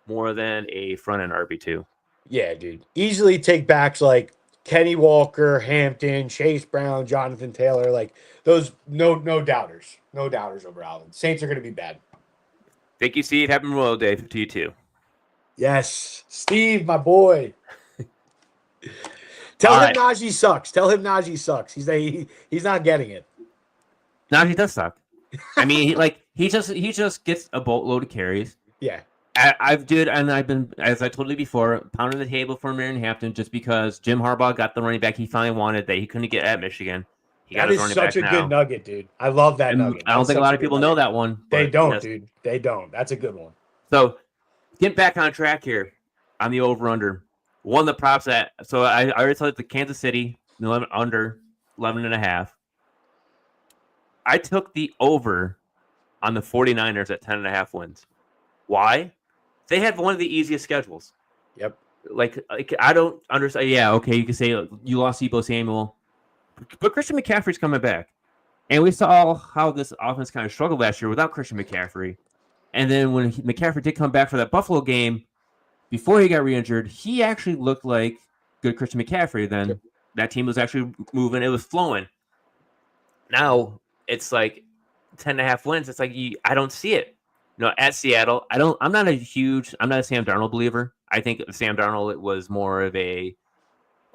Speaker 1: more than a front end RB2.
Speaker 2: Yeah, dude. Easily take backs like Kenny Walker, Hampton, Chase Brown, Jonathan Taylor, like those. No doubters. No doubters over Alvin. Saints are going to be bad.
Speaker 1: Thank you, Steve. Happy Memorial Day to you too.
Speaker 2: Yes, Steve, my boy. Tell him Najee sucks. Tell him Najee sucks. He's not getting it.
Speaker 1: Najee does suck. I mean, he just gets a boatload of carries.
Speaker 2: Yeah.
Speaker 1: I've been, as I told you before, pounding the table for Marion Hampton just because Jim Harbaugh got the running back he finally wanted that he couldn't get at Michigan.
Speaker 2: That is such a good nugget, dude. I love that nugget.
Speaker 1: I don't think a lot of people know that one.
Speaker 2: They don't, dude. They don't. That's a good one.
Speaker 1: So, get back on track here on the over-under. One of the props so I already told you the Kansas City, under 11.5. I took the over on the 49ers at 10.5 wins. Why? They have one of the easiest schedules.
Speaker 2: Yep.
Speaker 1: Like I don't understand. Yeah, okay, you can say you lost Deebo Samuel, but Christian McCaffrey's coming back, and we saw how this offense kind of struggled last year without Christian McCaffrey. And then when McCaffrey did come back for that Buffalo game, before he got re-injured, he actually looked like good Christian McCaffrey. Then that team was actually moving; it was flowing. Now it's like 10.5 wins. It's like I don't see it. At Seattle, I'm not a Sam Darnold believer. I think Sam Darnold was more of a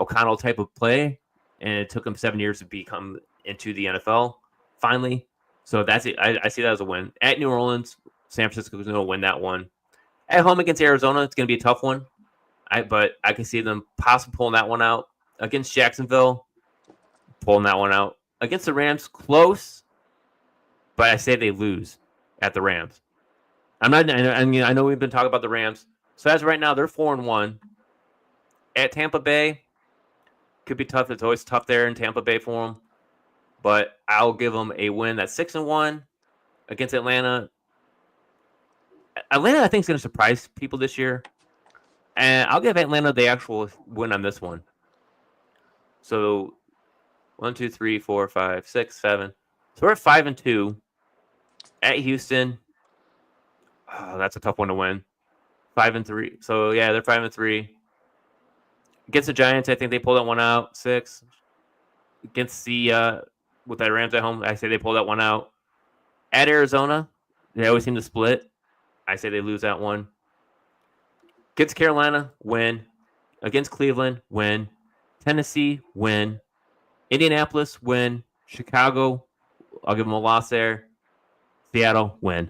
Speaker 1: O'Connell type of play, and it took him 7 years to become into the NFL finally. So that's it. I see that as a win. At New Orleans, San Francisco is going to win that one. At home against Arizona, it's going to be a tough one. But I can see them possibly pulling that one out. Against Jacksonville, pulling that one out. Against the Rams, close, but I say they lose at the Rams. I know we've been talking about the Rams. So as of right now, they're 4-1. At Tampa Bay, could be tough. It's always tough there in Tampa Bay for them. But I'll give them a win that's 6-1 against Atlanta. Atlanta, I think, is going to surprise people this year. And I'll give Atlanta the actual win on this one. So 1, 2, 3, 4, 5, 6, 7. So we're at 5-2 at Houston. Oh, that's a tough one to win. 5-3. So yeah, they're 5-3. Against the Giants, I think they pulled that one out. 6. Against the with that Rams at home, I say they pulled that one out. At Arizona, they always seem to split. I say they lose that one. Against Carolina, win. Against Cleveland, win. Tennessee, win. Indianapolis, win. Chicago, I'll give them a loss there. Seattle, win.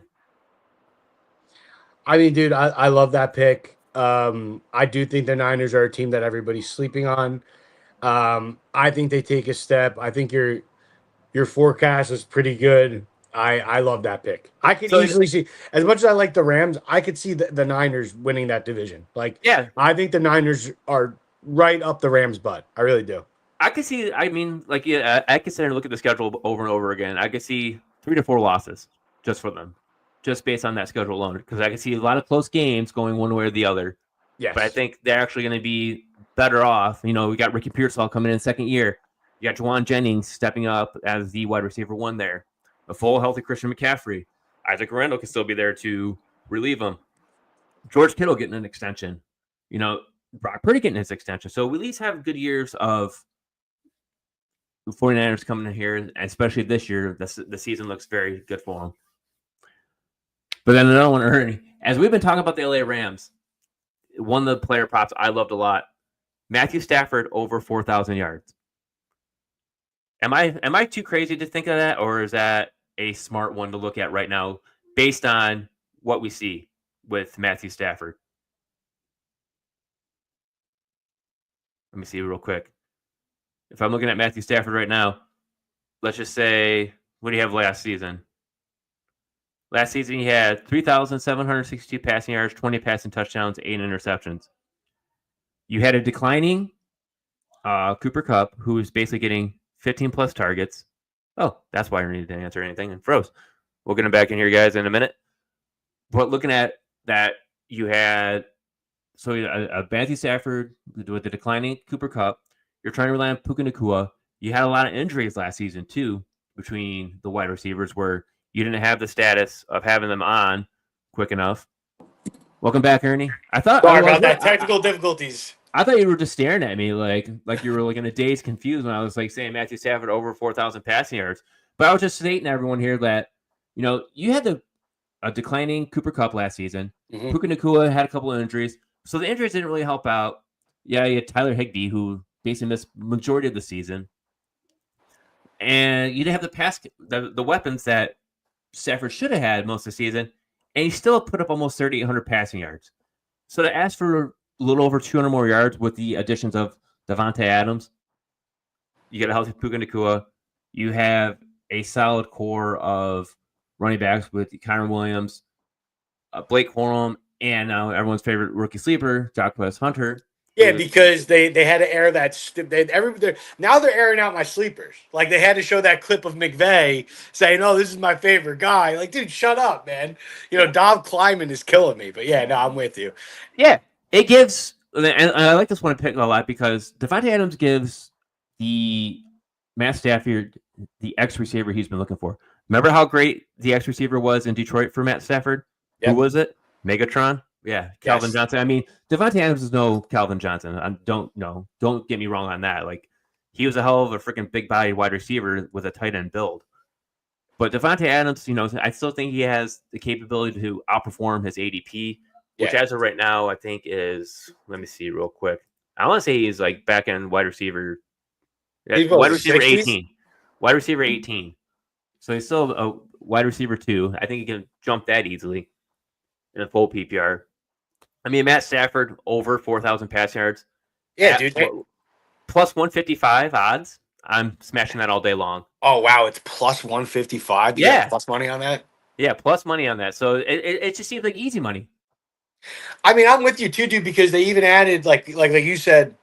Speaker 2: I mean, dude, I love that pick. I do think the Niners are a team that everybody's sleeping on. I think they take a step. I think your forecast is pretty good. I love that pick. I could
Speaker 1: So
Speaker 2: easily see, as much as I like the Rams, I could see the Niners winning that division. Like,
Speaker 1: yeah,
Speaker 2: I think the Niners are right up the Rams' butt. I really do.
Speaker 1: I could see. I mean, like, yeah, I could sit and look at the schedule over and over again. I could see 3 to 4 losses just for them, just based on that schedule alone. Because I could see a lot of close games going one way or the other.
Speaker 2: Yes.
Speaker 1: But I think they're actually going to be better off. You know, we got Ricky Pearsall coming in second year. You got Juwan Jennings stepping up as the wide receiver 1 there. A full healthy Christian McCaffrey. Isaac Randall can still be there to relieve him. George Kittle getting an extension. You know, Brock Purdy getting his extension. So we at least have good years of the 49ers coming in here, especially this year. The season looks very good for them. But then another one, Ernie. As we've been talking about the LA Rams, one of the player props I loved a lot. Matthew Stafford over 4,000 yards. Am I too crazy to think of that, or is that a smart one to look at right now based on what we see with Matthew Stafford? Let me see real quick. If I'm looking at Matthew Stafford right now, let's just say, what do you have last season? Last season, he had 3,762 passing yards, 20 passing touchdowns, 8 interceptions. You had a declining Cooper Kupp, who is basically getting 15-plus targets. Oh, that's why I needed to answer anything and froze. We'll get him back in here, guys, in a minute. But looking at that, you had a Matthew Stafford with the declining Cooper Kupp. You're trying to rely on Puka Nacua. You had a lot of injuries last season, too, between the wide receivers where you didn't have the status of having them on quick enough. Welcome back, Ernie.
Speaker 2: Sorry about that. Technical difficulties.
Speaker 1: I thought you were just staring at me like you were like in a daze confused when I was like saying Matthew Stafford over 4,000 passing yards. But I was just stating to everyone here that, you know, you had a declining Cooper Kupp last season. Mm-hmm. Puka Nacua had a couple of injuries. So the injuries didn't really help out. Yeah, you had Tyler Higbee, who basically missed majority of the season. And you didn't have the weapons that Stafford should have had most of the season. And he still put up almost 3,800 passing yards. So to ask for a little over 200 more yards with the additions of Davante Adams, you get a healthy Puka Nacua. You have a solid core of running backs with Kyron Williams, Blake Corum, and now everyone's favorite rookie sleeper, Jacquez Hunter.
Speaker 2: Yeah, because they had to air that. Now they're airing out my sleepers. Like, they had to show that clip of McVay saying, "Oh, this is my favorite guy." Like, dude, shut up, man. You know, Dom Kleiman is killing me. But yeah, no, I'm with you.
Speaker 1: Yeah, it gives, and I like this one to pick a lot because Davante Adams gives the Matt Stafford the X receiver he's been looking for. Remember how great the X receiver was in Detroit for Matt Stafford? Yep. Who was it? Megatron? Yeah, Calvin Johnson. I mean, Davante Adams is no Calvin Johnson. Don't get me wrong on that. Like, he was a hell of a freaking big body wide receiver with a tight end build. But Davante Adams, you know, I still think he has the capability to outperform his ADP, which as of right now, I think is, let me see real quick. I want to say he's like back end wide receiver. Wide receiver 18. Wide receiver 18. So he's still a wide receiver 2. I think he can jump that easily in a full PPR. I mean, Matt Stafford over 4,000 pass yards.
Speaker 2: Yeah, dude.
Speaker 1: Plus 155 odds. I'm smashing that all day long.
Speaker 2: Oh, wow. It's plus 155?
Speaker 1: Yeah.
Speaker 2: Plus money on that?
Speaker 1: Yeah, plus money on that. So it just seems like easy money.
Speaker 2: I mean, I'm with you too, dude, because they even added, like you said,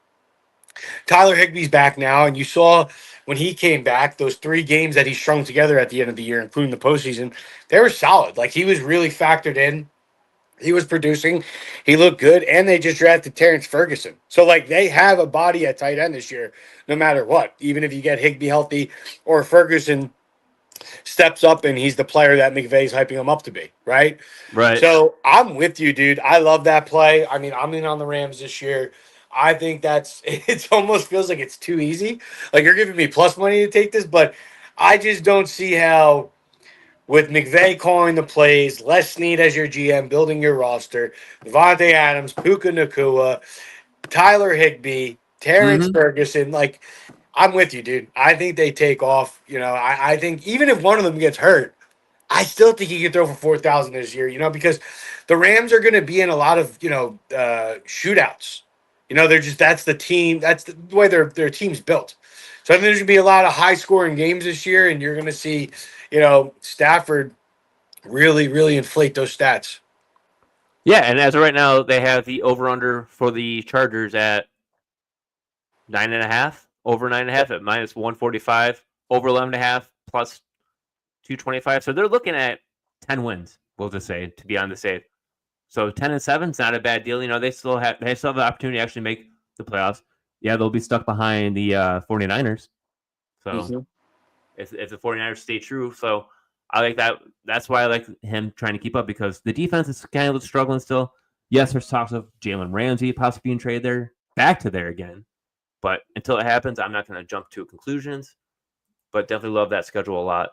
Speaker 2: Tyler Higbee's back now, and you saw when he came back, those 3 games that he strung together at the end of the year, including the postseason, they were solid. Like, he was really factored in. He was producing. He looked good, and they just drafted Terrence Ferguson. So, like, they have a body at tight end this year, no matter what. Even if you get Higbee healthy or Ferguson steps up and he's the player that McVay's hyping him up to be, right?
Speaker 1: Right.
Speaker 2: So, I'm with you, dude. I love that play. I mean, I'm in on the Rams this year. I think it almost feels like it's too easy. Like, you're giving me plus money to take this, but I just don't see how with McVay calling the plays, Les Snead as your GM, building your roster, Devontae Adams, Puka Nakua, Tyler Higbee, Terrence
Speaker 1: Mm-hmm.
Speaker 2: Ferguson. Like, I'm with you, dude. I think they take off. I think even if one of them gets hurt, I still think he can throw for 4,000 this year, because the Rams are going to be in a lot of, shootouts. They're just, that's the team, that's the way their team's built. So I think there's going to be a lot of high scoring games this year, and you're going to see, Stafford really, really inflate those stats.
Speaker 1: Yeah, and as of right now, they have the over under for the Chargers at 9.5, over 9.5 at minus 145, over 11.5 plus 225. So they're looking at 10 wins. We'll just say to be on the safe. So 10-7 is not a bad deal. They still have the opportunity to actually make the playoffs. Yeah, they'll be stuck behind the 49ers. So
Speaker 2: Mm-hmm.
Speaker 1: if the 49ers stay true, so I like that. That's why I like him trying to keep up because the defense is kind of struggling still. Yes, there's talks of Jalen Ramsey possibly being traded there, back to there again. But until it happens, I'm not going to jump to conclusions. But definitely love that schedule a lot.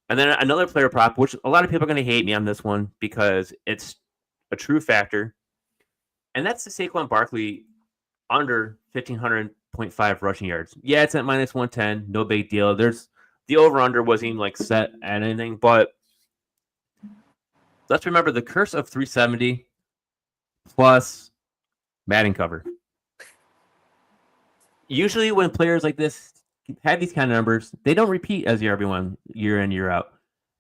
Speaker 1: And then another player prop, which a lot of people are going to hate me on this one because it's a true factor, and that's the Saquon Barkley under 1,500.5 rushing yards. Yeah, it's at minus 110, no big deal. There's the over under wasn't even like set at anything, but let's remember the curse of 370 plus Madden cover. Usually, when players like this have these kind of numbers, they don't repeat as everyone year in year out.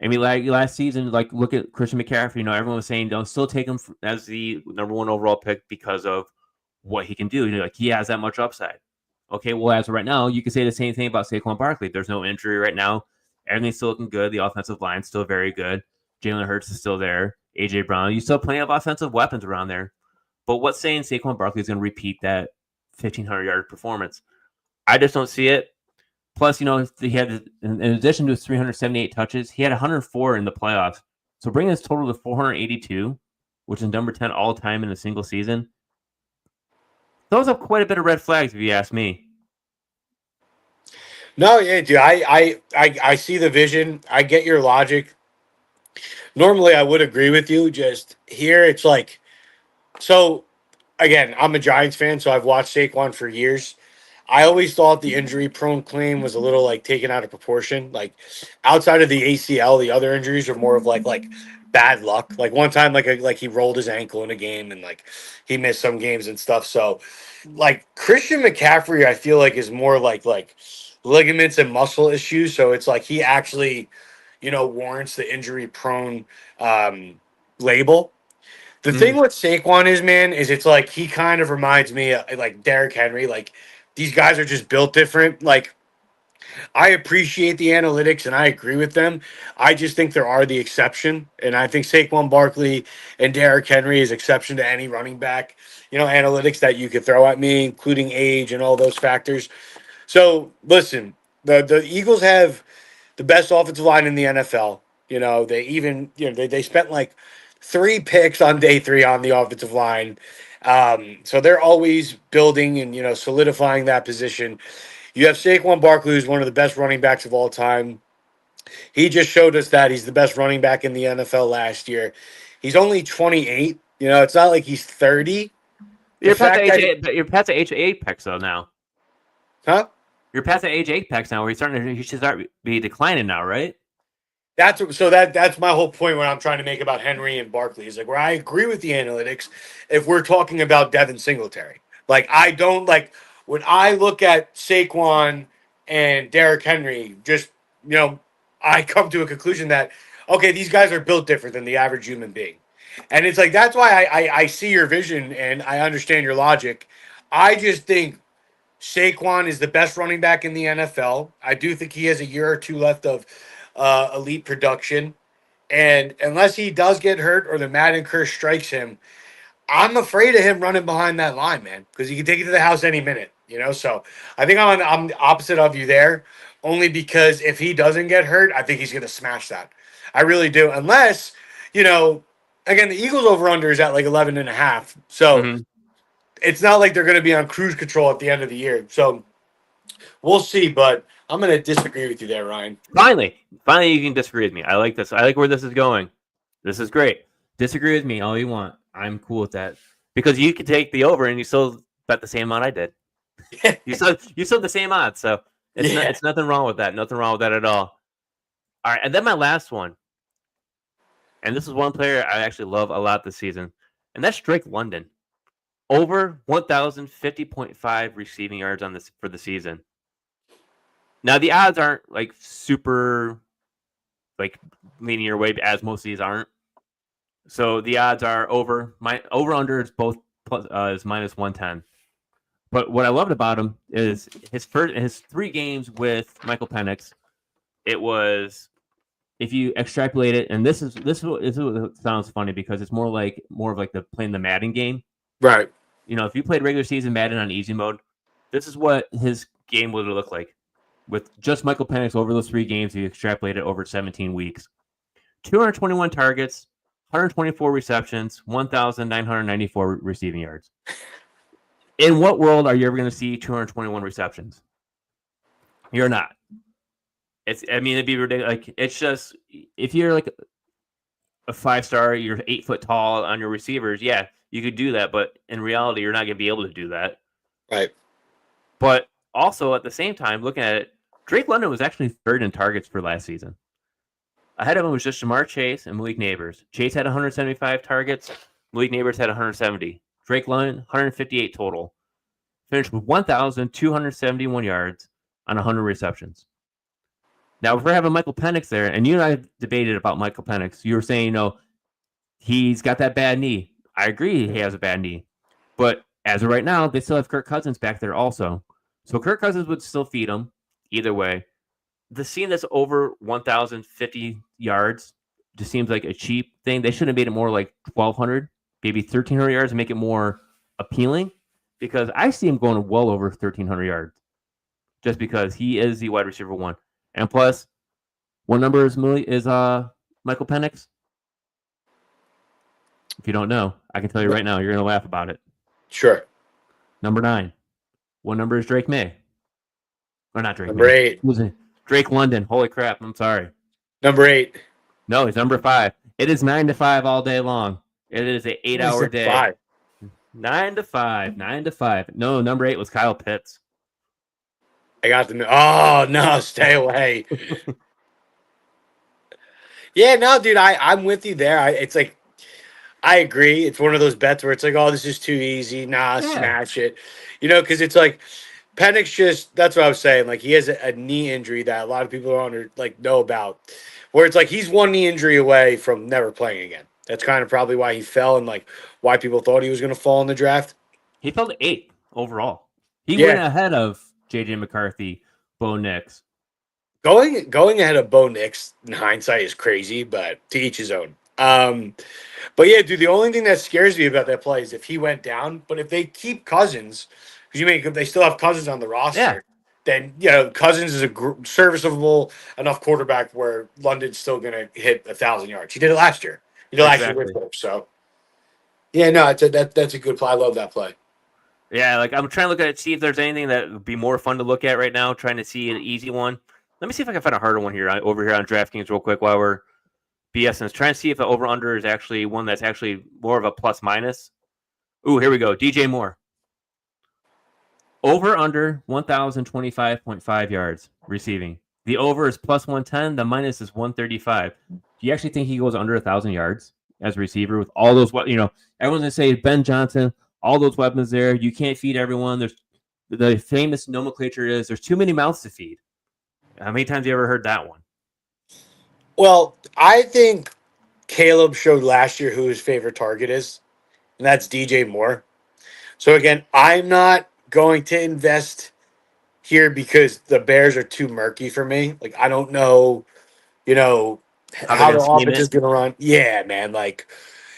Speaker 1: I mean, like last season, like look at Christian McCaffrey. Everyone was saying don't still take him as the number one overall pick because of what he can do. Like he has that much upside. Okay, well as of right now, you can say the same thing about Saquon Barkley. There's no injury right now. Everything's still looking good. The offensive line's still very good. Jalen Hurts is still there. AJ Brown, you still have plenty of offensive weapons around there. But what's saying Saquon Barkley is going to repeat that 1,500-yard performance? I just don't see it. Plus, he had, in addition to his 378 touches, he had 104 in the playoffs. So bringing his total to 482, which is number 10 all time in a single season, those are quite a bit of red flags, if you ask me.
Speaker 2: No, yeah, dude. I see the vision. I get your logic. Normally, I would agree with you. Just here, it's like so. Again, I'm a Giants fan, so I've watched Saquon for years. I always thought the injury prone claim was a little like taken out of proportion. Like outside of the ACL, the other injuries are more of like bad luck. Like one time, like he rolled his ankle in a game and like he missed some games and stuff. So like Christian McCaffrey, I feel like is more like ligaments and muscle issues. So it's like he actually, warrants the injury prone label. The thing
Speaker 1: Mm.
Speaker 2: with Saquon is, man, is it's like he kind of reminds me of like Derrick Henry. Like these guys are just built different. Like I appreciate the analytics and I agree with them. I just think there are the exception, and I think Saquon Barkley and Derrick Henry is exception to any running back. Analytics that you could throw at me, including age and all those factors. So listen, the Eagles have the best offensive line in the NFL. They even they spent like 3 picks on day 3 on the offensive line. So they're always building and solidifying that position. You have Saquon Barkley, who's one of the best running backs of all time. He just showed us that he's the best running back in the NFL last year. He's only 28. It's not like he's 30. The
Speaker 1: You're past the
Speaker 2: fact
Speaker 1: age
Speaker 2: that,
Speaker 1: eight, you're past the age apex though now.
Speaker 2: huh?
Speaker 1: You're past the age apex now, where he should start be declining now, right?
Speaker 2: That's my whole point. What I'm trying to make about Henry and Barkley is like where I agree with the analytics. If we're talking about Devin Singletary, like I don't like when I look at Saquon and Derrick Henry. Just I come to a conclusion that okay, these guys are built different than the average human being, and it's like that's why I see your vision and I understand your logic. I just think Saquon is the best running back in the NFL. I do think he has a year or two left of elite production. And unless he does get hurt or the Madden curse strikes him, I'm afraid of him running behind that line, man, because he can take it to the house any minute, you know. So I think I'm the opposite of you there, only because if he doesn't get hurt, I think he's going to smash that. I really do, unless you know. Again, the Eagles over under is at like 11 and a half. So
Speaker 1: Hmm.
Speaker 2: it's not like they're going to be on cruise control at the end of the year. So we'll see, but I'm going to disagree with you there, Ryan.
Speaker 1: Finally, you can disagree with me. I like this. I like where this is going. This is great. Disagree with me all you want. I'm cool with that because you can take the over and you still bet the same amount I did. You still the same odds, so
Speaker 2: Yeah.
Speaker 1: it's nothing wrong with that. Nothing wrong with that at all. All right, and then my last one, and this is one player I actually love a lot this season, and that's Drake London. Over 1,050.5 receiving yards on this for the season. Now the odds aren't like super like leaning your way as most of these aren't. So the odds are over under is both plus is minus 110. But what I loved about him is his 3 games with Michael Penix. It was if you extrapolate it, and this is what sounds funny because it's more of like the playing the Madden game.
Speaker 2: Right.
Speaker 1: You know, if you played regular season Madden on easy mode, this is what his game would look like with just Michael Penix over those 3 games. You extrapolate it over 17 weeks. 221 targets, 124 receptions, 1,994 receiving yards. In what world are you ever going to see 221 receptions? You're not. It'd be ridiculous. Like, it's just if you're like a 5-star, you're 8 foot tall on your receivers. Yeah, you could do that, but in reality, you're not going to be able to do that.
Speaker 2: Right.
Speaker 1: But also at the same time, looking at it, Drake London was actually third in targets for last season. Ahead of him was just Jamar Chase and Malik Neighbors. Chase had 175 targets. Malik Neighbors had 170. Drake London, 158 total. Finished with 1,271 yards on 100 receptions. Now, if we're having Michael Penix there, and you and I debated about Michael Penix, you were saying, he's got that bad knee. I agree he has a bad knee. But as of right now, they still have Kirk Cousins back there also. So Kirk Cousins would still feed him either way. The scene that's over 1,050 yards just seems like a cheap thing. They should have made it more like 1,200, maybe 1,300 yards and make it more appealing because I see him going well over 1,300 yards just because he is the wide receiver 1. And plus, what number is Michael Penix? If you don't know, I can tell you right now, you're going to laugh about it.
Speaker 2: Sure.
Speaker 1: Number 9. What number is Drake May? Or not Drake
Speaker 2: Number
Speaker 1: May.
Speaker 2: 8.
Speaker 1: Drake London. Holy crap. I'm sorry.
Speaker 2: Number 8.
Speaker 1: No, he's number 5. It is 9 to 5 all day long. It is an 8-hour day.
Speaker 2: 5.
Speaker 1: 9 to 5. 9 to 5. No, number 8 was Kyle Pitts.
Speaker 2: I got the. Oh no! Stay away. Yeah, no, dude. I'm with you there. It's like I agree. It's one of those bets where it's like, oh, this is too easy. Nah,
Speaker 1: Yeah.
Speaker 2: smash it. Because it's like Penix just. That's what I was saying. Like he has a knee injury that a lot of people don't know about. Where it's like he's one knee injury away from never playing again. That's kind of probably why he fell and like why people thought he was going to fall in the draft.
Speaker 1: He fell to 8th overall. He
Speaker 2: Yeah.
Speaker 1: went ahead of J.J. McCarthy, Bo Nix.
Speaker 2: Going ahead of Bo Nix in hindsight is crazy, but to each his own. But yeah, dude, the only thing that scares me about that play is if he went down. But if they keep Cousins, because they still have Cousins on the roster, then Cousins is a serviceable enough quarterback where London's still going to hit 1,000 yards. He did it last year. He did it last year with them. So yeah, no, that's a good play. I love that play.
Speaker 1: Yeah, like I'm trying to look at it, see if there's anything that would be more fun to look at right now. Trying to see an easy one. Let me see if I can find a harder one here over here on DraftKings real quick while we're BSing. Trying to see if the over under is actually one that's actually more of a plus minus. Ooh, here we go. DJ Moore. Over under 1,025.5 yards receiving. The over is plus 110. The minus is 135. Do you actually think he goes under 1,000 yards as a receiver with all those? Everyone's gonna say Ben Johnson. All those weapons there. You can't feed everyone. There's the famous nomenclature is there's too many mouths to feed. How many times have you ever heard that one?
Speaker 2: Well, I think Caleb showed last year who his favorite target is, and that's DJ Moore. So again, I'm not going to invest here because the Bears are too murky for me. Like I don't know,
Speaker 1: How they're
Speaker 2: how
Speaker 1: going
Speaker 2: the
Speaker 1: to scheme
Speaker 2: offense is
Speaker 1: it.
Speaker 2: going to run. Yeah, man. Like,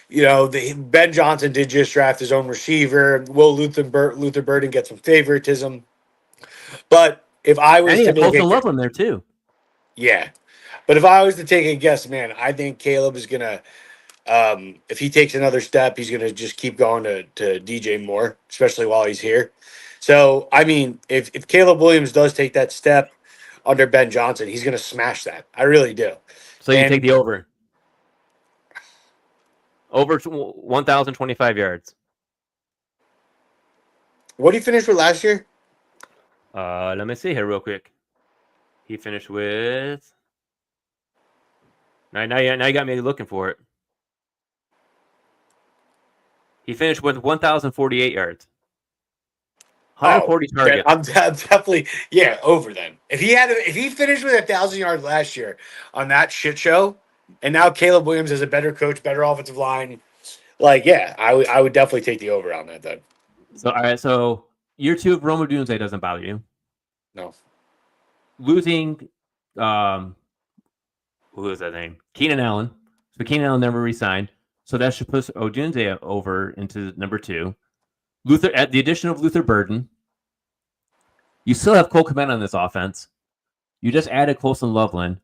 Speaker 2: Ben Johnson did just draft his own receiver. Will Luther Burden get some favoritism? But if I
Speaker 1: And
Speaker 2: was
Speaker 1: you
Speaker 2: to
Speaker 1: have
Speaker 2: make
Speaker 1: Colson
Speaker 2: a
Speaker 1: Loveland there too.
Speaker 2: yeah, but if I was to take a guess, man, I think Caleb is gonna if he takes another step, he's gonna just keep going to DJ Moore, especially while he's here. So I mean, if Caleb Williams does take that step under Ben Johnson, he's gonna smash that. I really do.
Speaker 1: So you take
Speaker 2: And
Speaker 1: the over. Over 1,025 yards.
Speaker 2: what did he finish with last year?
Speaker 1: Let me see here real quick. He finished with. Now you got me looking for it. He finished with 1,048 yards.
Speaker 2: Oh,
Speaker 1: 140
Speaker 2: then
Speaker 1: targets.
Speaker 2: I'm definitely over. Then if he finished with 1,000 yards last year on that shit show, and now Caleb Williams is a better coach, better offensive line, like I would definitely take the over on that. Then
Speaker 1: So all right, so year 2 of Roma Dunze doesn't bother you.
Speaker 2: no,
Speaker 1: Losing, who was that name? Keenan Allen. So Keenan Allen never re-signed. So that should push Odunze over into number 2. Luther at the addition of Luther Burden. You still have Cole Kmet on this offense. You just added Colson Loveland.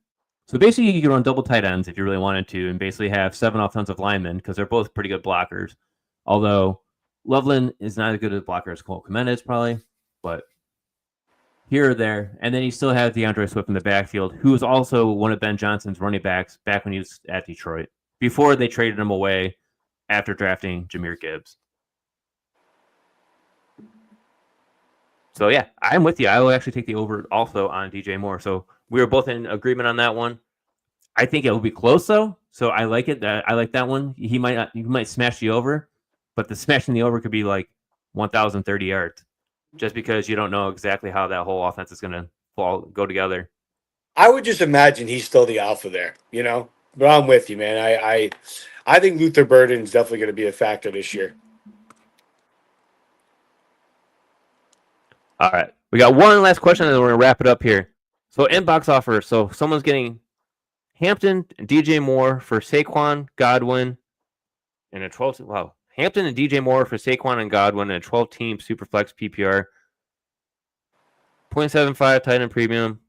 Speaker 1: So basically, you can run double tight ends if you really wanted to, and basically have 7 offensive linemen because they're both pretty good blockers. Although Loveland is not as good a blocker as Cole Kmet is probably, but here or there. And then you still have DeAndre Swift in the backfield, who was also one of Ben Johnson's running backs back when he was at Detroit, before they traded him away after drafting Jahmyr Gibbs. So, yeah, I'm with you. I will actually take the over also on DJ Moore. So we were both in agreement on that one. I think it will be close, though. So I like it. I like that one. He might smash the over, but the smashing the over could be like 1,030 yards, just because you don't know exactly how that whole offense is going to go together.
Speaker 2: I would just imagine he's still the alpha there, But I'm with you, man. I think Luther Burden is definitely going to be a factor this year.
Speaker 1: All right. We got one last question, and then we're going to wrap it up here. So, inbox offer. So, someone's getting Hampton and DJ Moore for Saquon, Godwin, and a 12. Wow. Hampton and DJ Moore for Saquon and Godwin and a 12-team Superflex PPR. 0.75 tight end premium.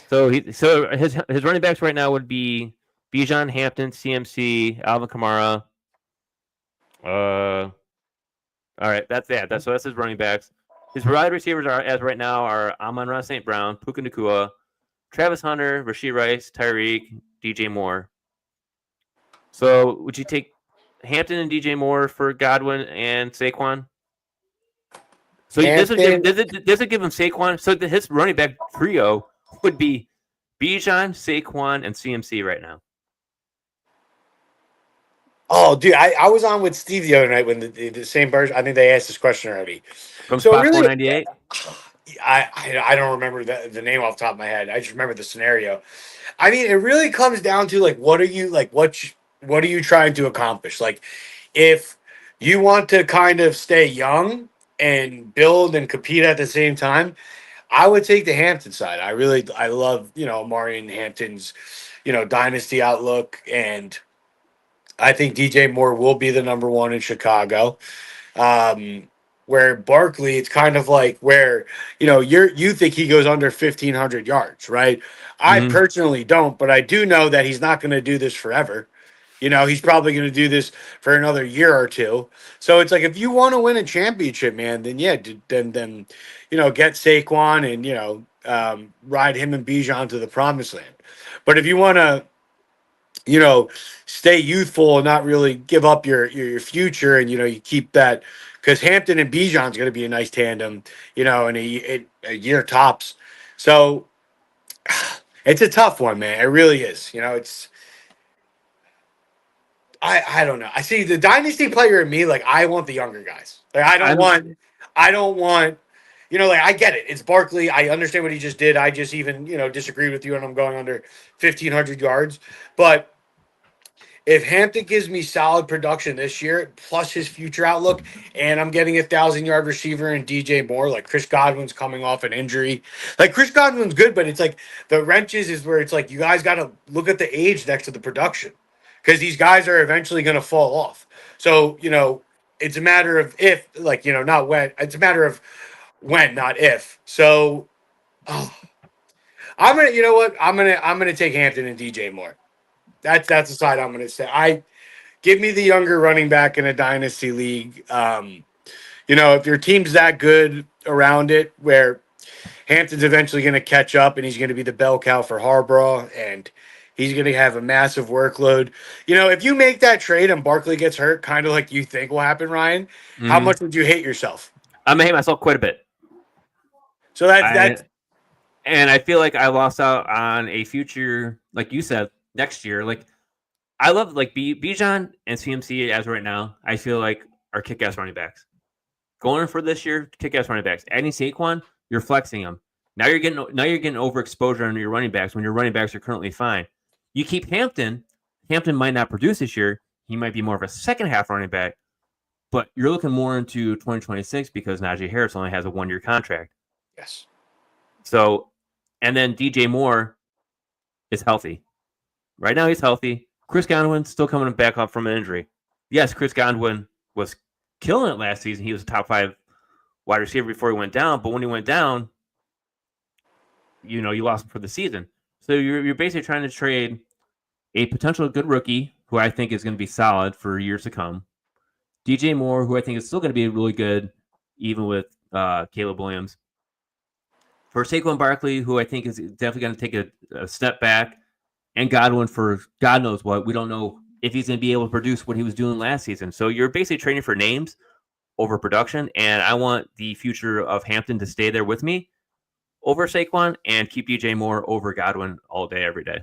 Speaker 1: So his running backs right now would be Bijan, Hampton, CMC, Alvin Kamara. All right, that's his running backs. His wide receivers as right now are Amon-Ra St. Brown, Puka Nacua, Travis Hunter, Rashee Rice, Tyreek, DJ Moore. So would you take Hampton and DJ Moore for Godwin and Saquon? So this would give him Saquon. So his running back trio would be Bijan, Saquon, and CMC right now.
Speaker 2: Oh, dude, I was on with Steve the other night when the same person. I think they asked this question already.
Speaker 1: From spot 498?
Speaker 2: I don't remember the name off the top of my head. I just remember the scenario. I mean, it really comes down to like, what are you trying to accomplish? Like, if you want to kind of stay young and build and compete at the same time, I would take the Hampton side. I love, Marion Hampton's, dynasty outlook, and I think DJ Moore will be the number one in Chicago. Where Barkley, it's kind of like where, you think he goes under 1,500 yards, right? I personally don't, but I do know that he's not going to do this forever. He's probably going to do this for another year or two. So it's like, if you want to win a championship, man, then then get Saquon and, ride him and Bijan to the promised land. But if you want to, stay youthful and not really give up your future, and you keep that, because Hampton and Bijan's going to be a nice tandem, in a year tops. So it's a tough one, man. It really is. It's I don't know. I see the dynasty player in me. Like, I want the younger guys. Like, I don't want. Like, I get it. It's Barkley. I understand what he just did. I just even disagree with you, and I'm going under 1,500 yards, but if Hampton gives me solid production this year, plus his future outlook, and I'm getting 1,000-yard receiver and DJ Moore, like Chris Godwin's coming off an injury. Like Chris Godwin's good, but it's like the wrenches is where it's like you guys got to look at the age next to the production because these guys are eventually going to fall off. So, it's a matter of if, like, not when. It's a matter of when, not if. So, oh, I'm gonna, you know what? I'm gonna take Hampton and DJ Moore. That's the side I'm gonna say. Give me the younger running back in a dynasty league. If your team's that good around it, where Hampton's eventually going to catch up and he's going to be the bell cow for Harbaugh and he's going to have a massive workload. If you make that trade and Barkley gets hurt, kind of like you think will happen, Ryan, how much would you hate yourself?
Speaker 1: I'm gonna hate myself quite a bit.
Speaker 2: So that's
Speaker 1: and I feel like I lost out on a future, like you said, next year. Like I love like Bijan and CMC as right now. I feel like are kick-ass running backs. Going for this year, kick-ass running backs. Adding Saquon, you're flexing them. Now you're getting overexposure on your running backs when your running backs are currently fine. You keep Hampton. Hampton might not produce this year. He might be more of a second half running back, but you're looking more into 2026 because Najee Harris only has a 1-year contract.
Speaker 2: Yes.
Speaker 1: So, and then DJ Moore is healthy. Right now he's healthy. Chris Godwin's still coming back up from an injury. Yes, Chris Godwin was killing it last season. He was a top 5 wide receiver before he went down. But when he went down, you lost him for the season. So you're basically trying to trade a potential good rookie who I think is going to be solid for years to come. DJ Moore, who I think is still going to be really good, even with Caleb Williams. For Saquon Barkley, who I think is definitely going to take a step back. And Godwin for God knows what. We don't know if he's going to be able to produce what he was doing last season. So you're basically trading for names over production. And I want the future of Hampton to stay there with me over Saquon and keep DJ Moore over Godwin all day, every day.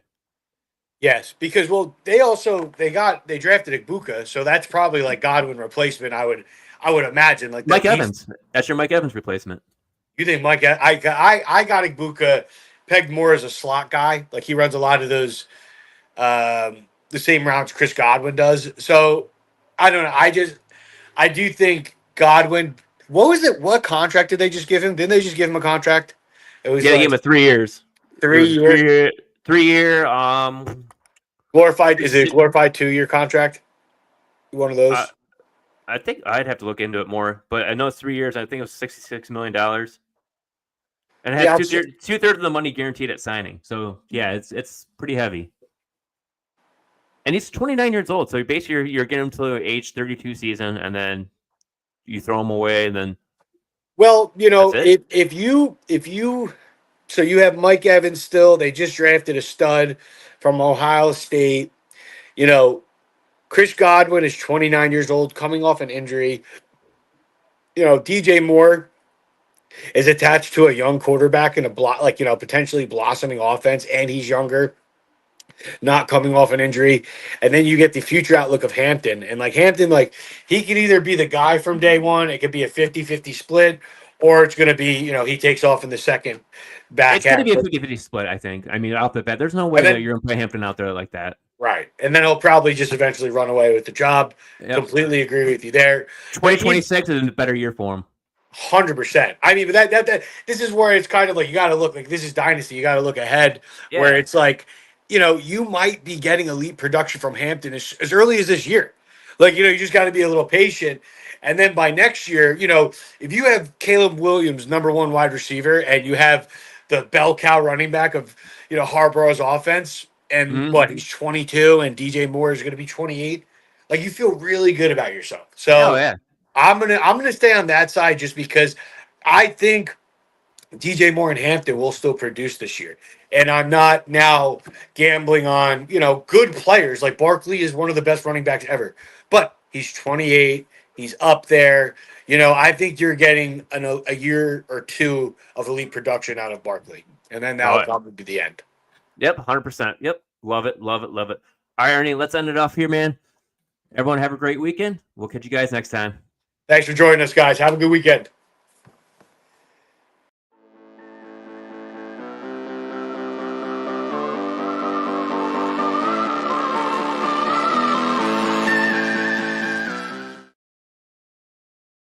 Speaker 2: Yes, because they drafted Ibuka, so that's probably like Godwin replacement. I would imagine like
Speaker 1: Mike Evans. That's your Mike Evans replacement.
Speaker 2: You think Mike? I got Ibuka pegged more as a slot guy. Like he runs a lot of those the same routes Chris Godwin does. So I don't know. I do think Godwin. What was it? What contract did they just give him? Didn't they just give him a contract? It was
Speaker 1: they gave him a 3 years.
Speaker 2: 3 year.
Speaker 1: 3 year.
Speaker 2: Glorified. Is it a glorified 2-year contract? One of those.
Speaker 1: I think I'd have to look into it more, but I know it's 3 years. I think it was $66 million. And it has two-thirds of the money guaranteed at signing. So, yeah, it's pretty heavy. And he's 29 years old. So, basically, you're getting him to age 32 season, and then you throw him away, and then...
Speaker 2: Well, if you... So, you have Mike Evans still. They just drafted a stud from Ohio State. Chris Godwin is 29 years old, coming off an injury. DJ Moore is attached to a young quarterback in a potentially blossoming offense, and he's younger, not coming off an injury. And then you get the future outlook of Hampton. And Hampton, he can either be the guy from day one, it could be a 50-50 split, or it's going to be, he takes off in the second back.
Speaker 1: It's going to be a 50-50 split, I think. I mean, off the bat, there's no way that you're going to play Hampton out there like that.
Speaker 2: Right. And then he'll probably just eventually run away with the job. Yep. Completely agree with you there.
Speaker 1: 2026 is a better year for him.
Speaker 2: 100%. I mean, but that this is where it's kind of like you got to look like this is dynasty. You got to look ahead where it's like, you might be getting elite production from Hampton as early as this year. You just got to be a little patient. And then by next year, if you have Caleb Williams, number 1 wide receiver, and you have the bell cow running back of, Harbaugh's offense, and he's 22 and DJ Moore is going to be 28, you feel really good about yourself. So I'm gonna stay on that side just because I think DJ Moore and Hampton will still produce this year. And I'm not now gambling on, good players. Like Barkley is one of the best running backs ever. But he's 28. He's up there. I think you're getting a year or two of elite production out of Barkley. And then that'll probably be the end.
Speaker 1: Yep, 100%. Yep. Love it, love it, love it. All right, Ernie, let's end it off here, man. Everyone have a great weekend. We'll catch you guys next time.
Speaker 2: Thanks for joining us, guys. Have a good weekend.